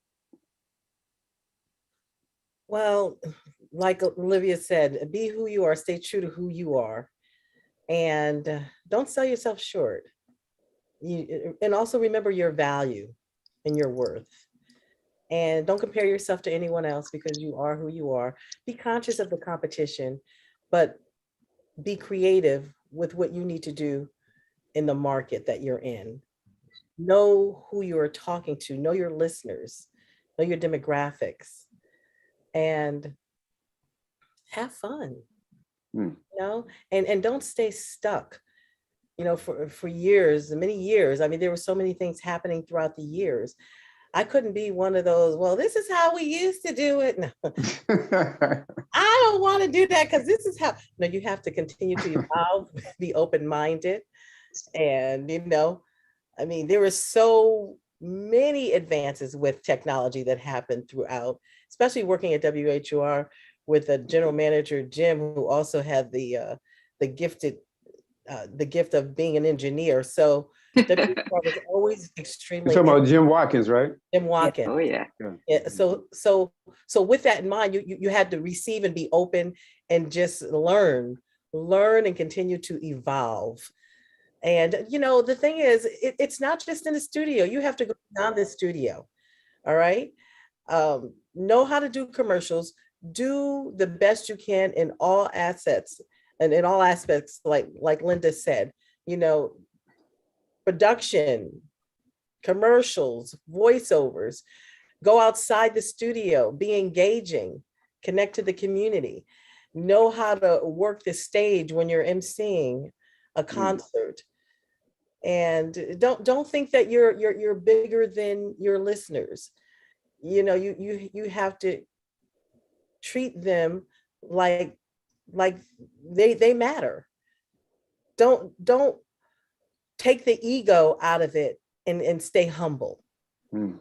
Well, like Olivia said, be who you are, stay true to who you are, and don't sell yourself short. And also remember your value and your worth. And don't compare yourself to anyone else, because you are who you are. Be conscious of the competition, but be creative with what you need to do in the market that you're in. Know who you're talking to, know your listeners, know your demographics, and have fun. You know, and don't stay stuck. You know, for years, many years. I mean, there were so many things happening throughout the years. I couldn't be one of those, well, this is how we used to do it. No. I don't want to do that because this is how. No, you have to continue to evolve, be open-minded. And, you know, I mean, there were so many advances with technology that happened throughout, especially working at WHUR with a general manager, Jim, who also had the gift of being an engineer. So WHUR was always extremely.
You're talking about Jim Watkins, right?
Jim Watkins.
Oh yeah.
Yeah. So with that in mind, you had to receive and be open and just learn and continue to evolve. And, you know, the thing is, it's not just in the studio. You have to go beyond the studio. All right. Know how to do commercials. Do the best you can in all assets and in all aspects, like Linda said, you know, production, commercials, voiceovers. Go outside the studio, be engaging, connect to the community. Know how to work the stage when you're emceeing a concert. And don't think that you're bigger than your listeners. You know, you have to treat them like they matter. Don't take the ego out of it and stay humble. You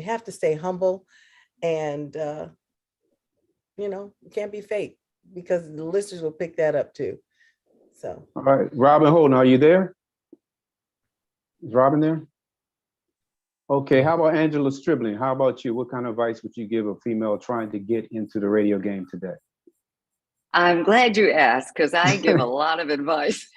have to stay humble, and you know, you can't be fake, because the listeners will pick that up too. So,
all right, Robyn Holden, are you there? Is Robyn there? Okay, how about Angela Stribling? How about you? What kind of advice would you give a female trying to get into the radio game today?
I'm glad you asked, because I give a lot of advice.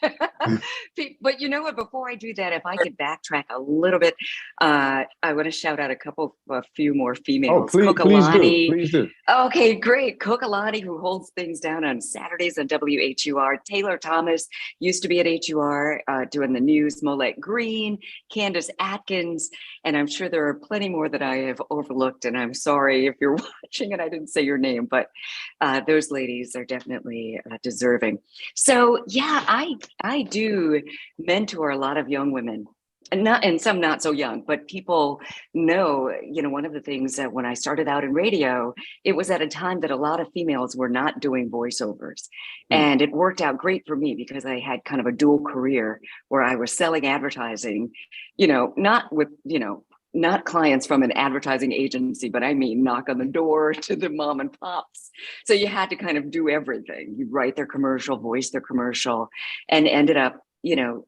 But you know what, before I do that, if I could backtrack a little bit, I want to shout out a few more females.
Oh, please do.
Okay, great. Kokalani, who holds things down on Saturdays on WHUR. Taylor Thomas used to be at HUR doing the news. Molette Green, Candace Atkins, and I'm sure there are plenty more that I have overlooked, and I'm sorry if you're watching and I didn't say your name, but those ladies are definitely deserving. So yeah, I do mentor a lot of young women, and some not so young, but people know, you know, one of the things that when I started out in radio, it was at a time that a lot of females were not doing voiceovers. And it worked out great for me because I had kind of a dual career where I was selling advertising, you know, not with, you know, not clients from an advertising agency, but I mean, knock on the door to the mom and pops. So you had to kind of do everything. You write their commercial, voice their commercial, and ended up, you know,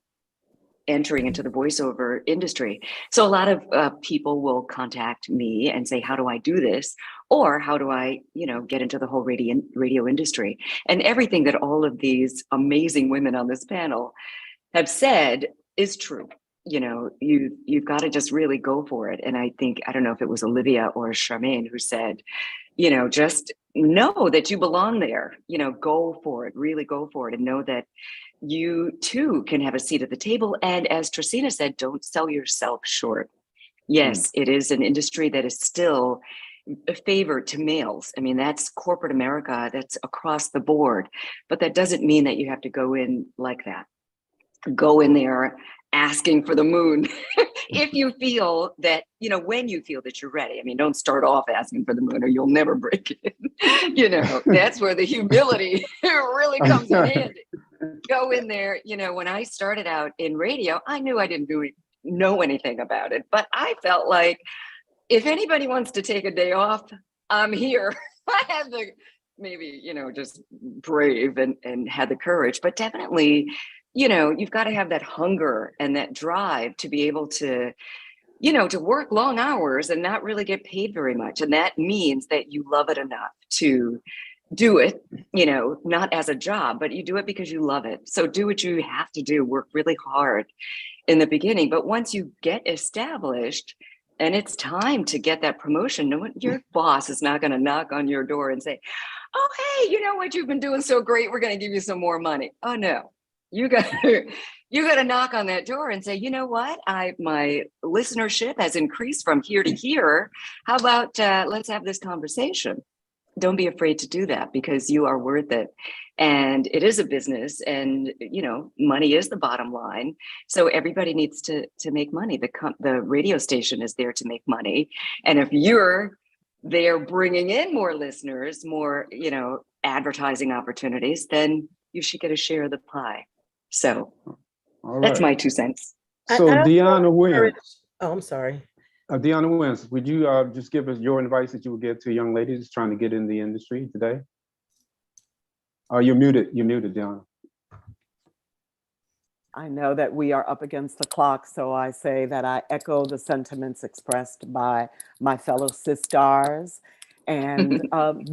entering into the voiceover industry. So a lot of people will contact me and say, how do I do this? Or how do I, you know, get into the whole radio industry? And everything that all of these amazing women on this panel have said is true. You know, you've got to just really go for it. And I think, I don't know if it was Olivia or Scharmaine who said, you know, just know that you belong there, you know, go for it, really go for it, and know that you too can have a seat at the table. And as Triscina said, don't sell yourself short. Yes, it is an industry that is still favored to males. I mean, that's corporate America, that's across the board, but that doesn't mean that you have to go in like that. go in there asking for the moon if you feel that, when you feel that you're ready. I mean, don't start off asking for the moon or you'll never break it. That's where the humility really comes in handy. Go in there. When I started out in radio, I knew I didn't know anything about it, but I felt like if anybody wants to take a day off, I'm here. I had the maybe, just brave and had the courage, but definitely, you've got to have that hunger and that drive to be able to, to work long hours and not really get paid very much. And that means that you love it enough to do it, not as a job, but you do it because you love it. So do what you have to do, work really hard in the beginning. But once you get established and it's time to get that promotion, your boss is not going to knock on your door and say, oh, hey, you know what, you've been doing so great, we're going to give you some more money. Oh, no. You got to knock on that door and say, you know what, my listenership has increased from here to here. How about let's have this conversation? Don't be afraid to do that because you are worth it. And it is a business and, money is the bottom line. So everybody needs to make money. The radio station is there to make money. And if you're there bringing in more listeners, more, advertising opportunities, then you should get a share of the pie. So that's my 2 cents.
So Dyana Williams.
Oh, I'm sorry.
Dyana Williams, would you just give us your advice that you would give to young ladies trying to get in the industry today? You're muted, Dyana.
I know that we are up against the clock, so I say that I echo the sentiments expressed by my fellow sisters, and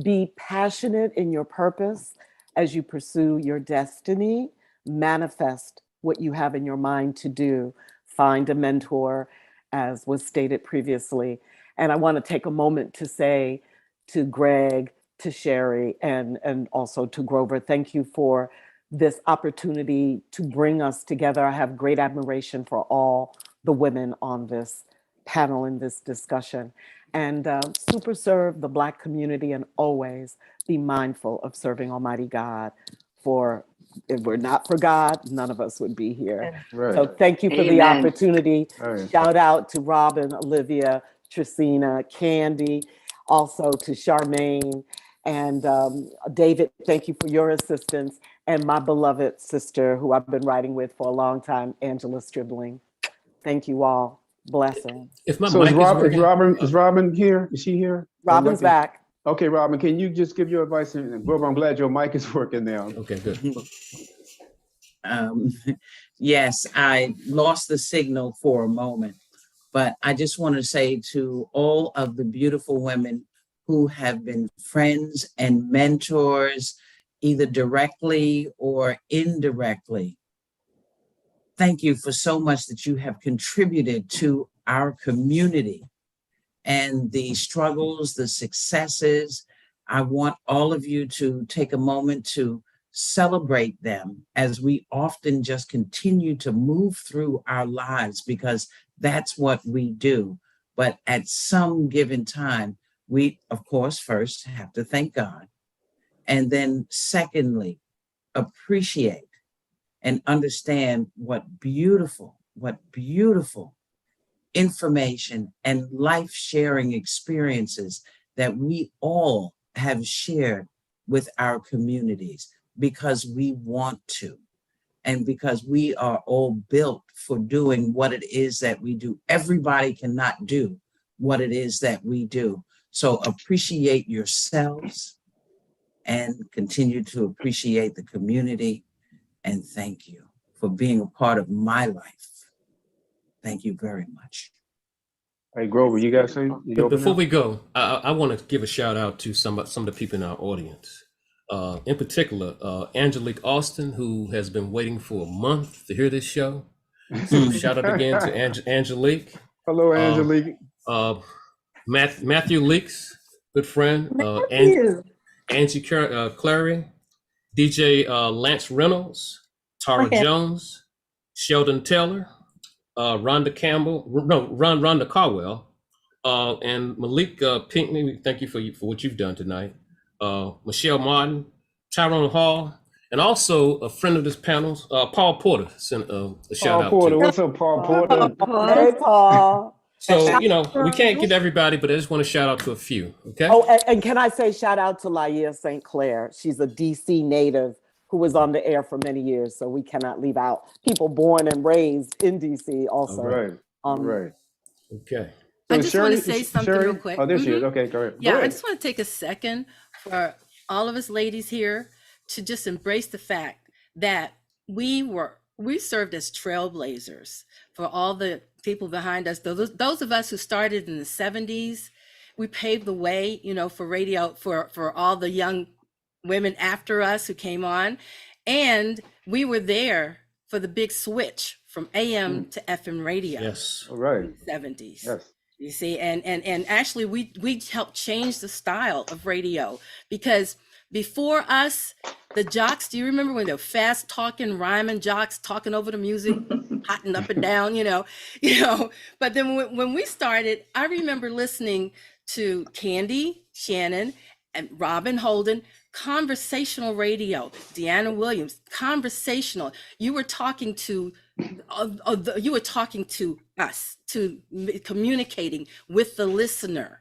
be passionate in your purpose as you pursue your destiny. Manifest what you have in your mind to do. Find a mentor, as was stated previously. And I want to take a moment to say to Greg, to Sherry, and also to Grover, thank you for this opportunity to bring us together. I have great admiration for all the women on this panel in this discussion. And super serve the Black community and always be mindful of serving Almighty God. For if we're not for God, none of us would be here.
Right.
So thank you for the opportunity. Right. Shout out to Robyn, Olivia, Triscina, Candy, also to Scharmaine, and David, thank you for your assistance, and my beloved sister who I've been writing with for a long time, Angela Stribling. Thank you all. Blessings.
If my
so
mic
is Robyn here? Is she here?
Robyn's back.
Okay, Robyn, can you just give your advice? And Grover, I'm glad your mic is working now.
Okay, good.
Yes, I lost the signal for a moment, but I just want to say to all of the beautiful women who have been friends and mentors, either directly or indirectly, thank you for so much that you have contributed to our community and the struggles, the successes. I want all of you to take a moment to celebrate them as we often just continue to move through our lives, because that's what we do. But at some given time, we, of course, first have to thank God. And then secondly, appreciate and understand what beautiful information and life-sharing experiences that we all have shared with our communities, because we want to, and because we are all built for doing what it is that we do. Everybody cannot do what it is that we do. So appreciate yourselves and continue to appreciate the community. And thank you for being a part of my life. Thank you very much.
Hey, Grover, you got something?
Before we go, I want to give a shout out to some of the people in our audience. In particular, Angelique Austin, who has been waiting for a month to hear this show. So shout out again to Angelique.
Hello, Angelique.
Matthew Leaks, good friend. Angie Clary, DJ Lance Reynolds, Tara Jones, Sheldon Taylor, Rhonda Caldwell, and Malik Pinckney. Thank you for what you've done tonight. Michelle Martin, Tyrone Hall, And also a friend of this panel, Paul Porter, sent a shout
Paul
out
Porter,
to.
what's up, Paul Porter?
Hey, Paul.
So, you know, we can't get everybody, but I just want to shout out to a few, okay?
Oh, and can I say shout out to Laia St. Clair? She's a DC native who was on the air for many years, so we cannot leave out people born and raised in DC also.
All right.
Okay.
I just want to say something real quick.
Oh, there she is. Okay, go ahead.
Yeah,
Go
I
ahead.
just want to take a second for all of us ladies here to just embrace the fact that we served as trailblazers for all the people behind us. Those of us who started in the 70s, we paved the way, you know, for radio, for all the young women after us who came on. And we were there for the big switch from AM to FM radio.
Yes.
All right.
In the 70s.
Yes.
You see, and actually we helped change the style of radio, because before us, the jocks, do you remember when they were fast talking, rhyming jocks talking over the music, hotting up and down, you know, but then when we started, I remember listening to Candy, Shannon, and Robyn, Holden, conversational radio, Deanna Williams, conversational. You were talking to us, to communicating with the listener.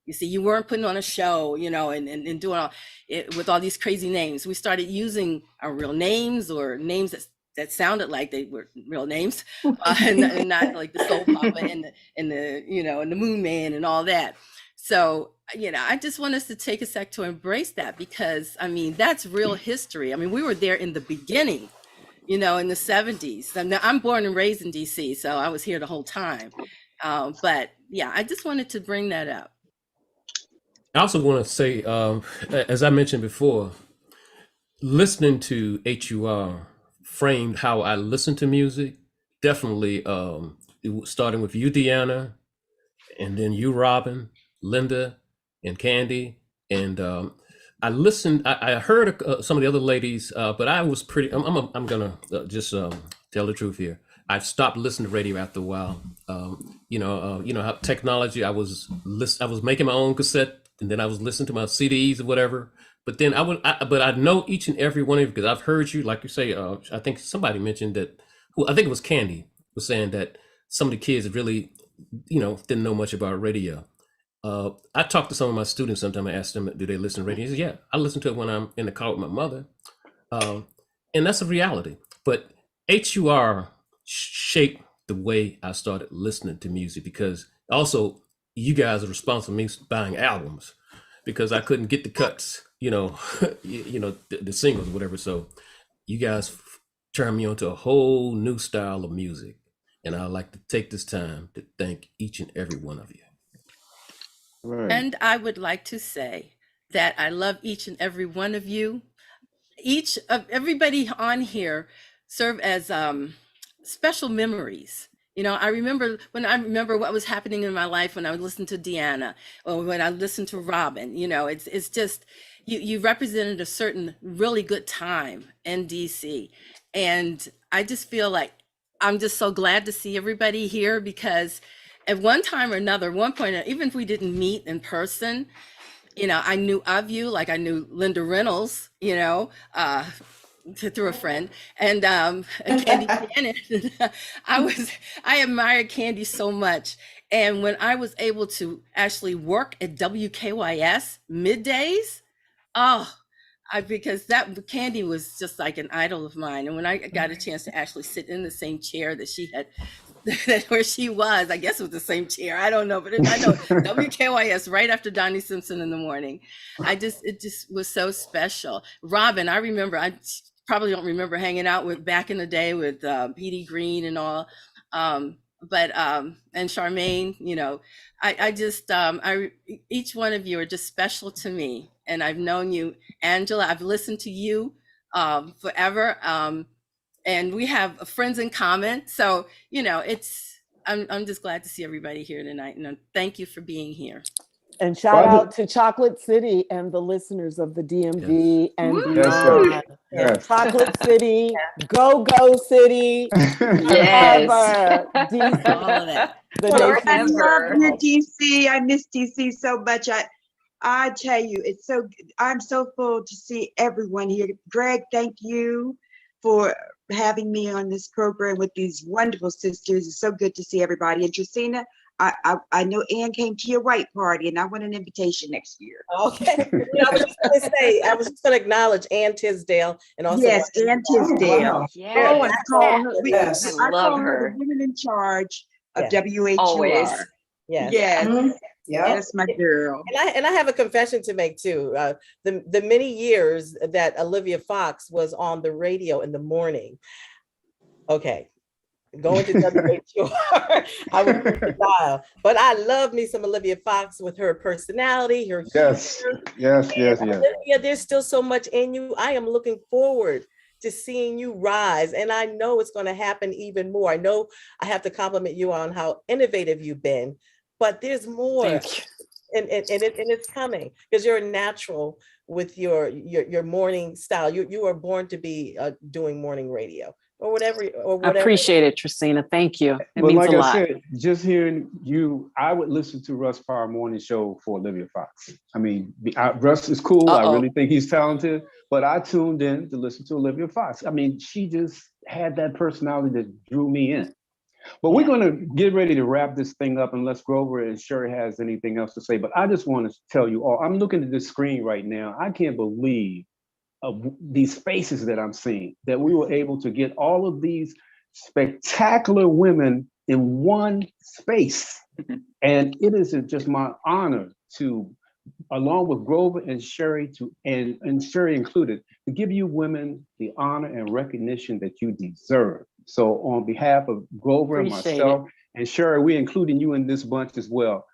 You see, you weren't putting on a show, you know, and doing all it with all these crazy names. We started using our real names, or names that sounded like they were real names, and not like the Soul Papa and the you know, and the Moon Man and all that. So, you know, I just want us to take a sec to embrace that, because I mean, that's real history. I mean, we were there in the beginning, you know, in the 70s. I'm born and raised in DC, so I was here the whole time. But yeah, I just wanted to bring that up.
I also want to say, as I mentioned before, listening to HUR framed how I listen to music. Definitely, starting with you, Dyana, and then you, Robyn, Linda, and Candy. And I listened. I heard some of the other ladies, but I was pretty. I'm gonna just tell the truth here. I've stopped listening to radio after a while. You know how technology. I was making my own cassette, and then I was listening to my CDs or whatever. But then but I know each and every one of you, because I've heard you, like you say. I think somebody mentioned that. I think it was Candy was saying that some of the kids really, didn't know much about radio. I talk to some of my students sometimes. I ask them, do they listen to radio? They say, yeah, I listen to it when I'm in the car with my mother. And that's a reality. But HUR shaped the way I started listening to music, because also you guys are responsible for me buying albums, because I couldn't get the cuts, the singles or whatever. So you guys turned me on to a whole new style of music. And I'd like to take this time to thank each and every one of you.
Right.
And I would like to say that I love each and every one of you. Everybody on here serve as special memories. I remember what was happening in my life when I would listen to Dyana, or when I listened to Robyn. It's just you represented a certain really good time in DC, and I just feel like I'm just so glad to see everybody here, because at one time or another, one point, even if we didn't meet in person, I knew of you, like I knew Linda Reynolds, through a friend, and Candy Shannon. I admired Candy so much. And when I was able to actually work at WKYS middays, because that Candy was just like an idol of mine. And when I got a chance to actually sit in the same chair that she had, where she was, I guess it was the same chair, I don't know, but I know WKYS right after Donnie Simpson in the morning. It just was so special. Robyn, I remember, I probably don't remember hanging out with back in the day with Petey Green and all, and Scharmaine, each one of you are just special to me. And I've known you, Angela, I've listened to you forever. And we have friends in common. So, I'm just glad to see everybody here tonight. And thank you for being here.
And shout out to Chocolate City and the listeners of the DMV and beyond.
Yes.
Chocolate City, Go City,
Yes.
DC,
All of that.
I love your DC. I miss DC so much. I tell you, I'm so full to see everyone here. Greg, thank you for having me on this program with these wonderful sisters. It's so good to see everybody. And Triscina, I know Ann came to your white party, and I want an invitation next year.
Okay. I was just going to say, I was just going to acknowledge Ann Tisdale and also.
Yes, Ann Tisdale.
Yeah.
Oh, and I call her,
Yes.
I
I
love
call her
her.
the woman in charge of
Yeah.
WHUR.
Always.
Yes.
Yes,
Mhm. Yeah.
that's my girl.
And I have a confession to make too. The many years that Olivia Fox was on the radio in the morning. Okay, going to WHUR, I would push the dial. But I love me some Olivia Fox with her personality, her
Yes,
humor.
yes, yes,
And
yes.
Olivia, there's still so much in you. I am looking forward to seeing you rise. And I know it's going to happen even more. I know I have to compliment you on how innovative you've been, but there's more.
Thank you.
And it's coming because you're a natural with your morning style. You are born to be doing morning radio or whatever.
I appreciate it, Triscina. Thank you. It
But
means
like
a
I
lot.
said, just hearing you, I would listen to Russ Power Morning Show for Olivia Fox. I mean, Russ is cool. I really think he's talented, but I tuned in to listen to Olivia Fox. I mean, she just had that personality that drew me in. But we're going to get ready to wrap this thing up unless Grover and Sherry has anything else to say. But I just want to tell you all, I'm looking at this screen right now. I can't believe these faces that I'm seeing, that we were able to get all of these spectacular women in one space. And it is just my honor to, along with Grover and Sherry, and Sherry included, to give you women the honor and recognition that you deserve. So on behalf of Grover and myself and Sherry, we're including you in this bunch as well.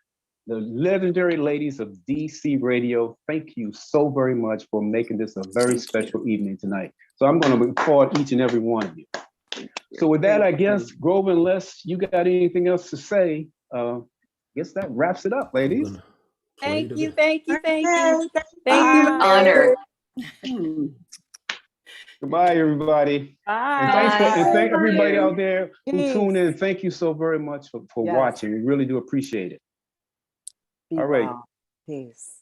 The legendary ladies of DC Radio, thank you so very much for making this a very special evening tonight. So I'm going to applaud each and every one of you. So with that, I guess, Grover, unless you got anything else to say, I guess that wraps it up, ladies.
Thank you, thank you, thank
Okay,
you. Thank you.
Honor.
Goodbye, everybody. And thank everybody out there who tuned in. Thank you so very much for watching. We really do appreciate it.
Be
All right.
well. Peace.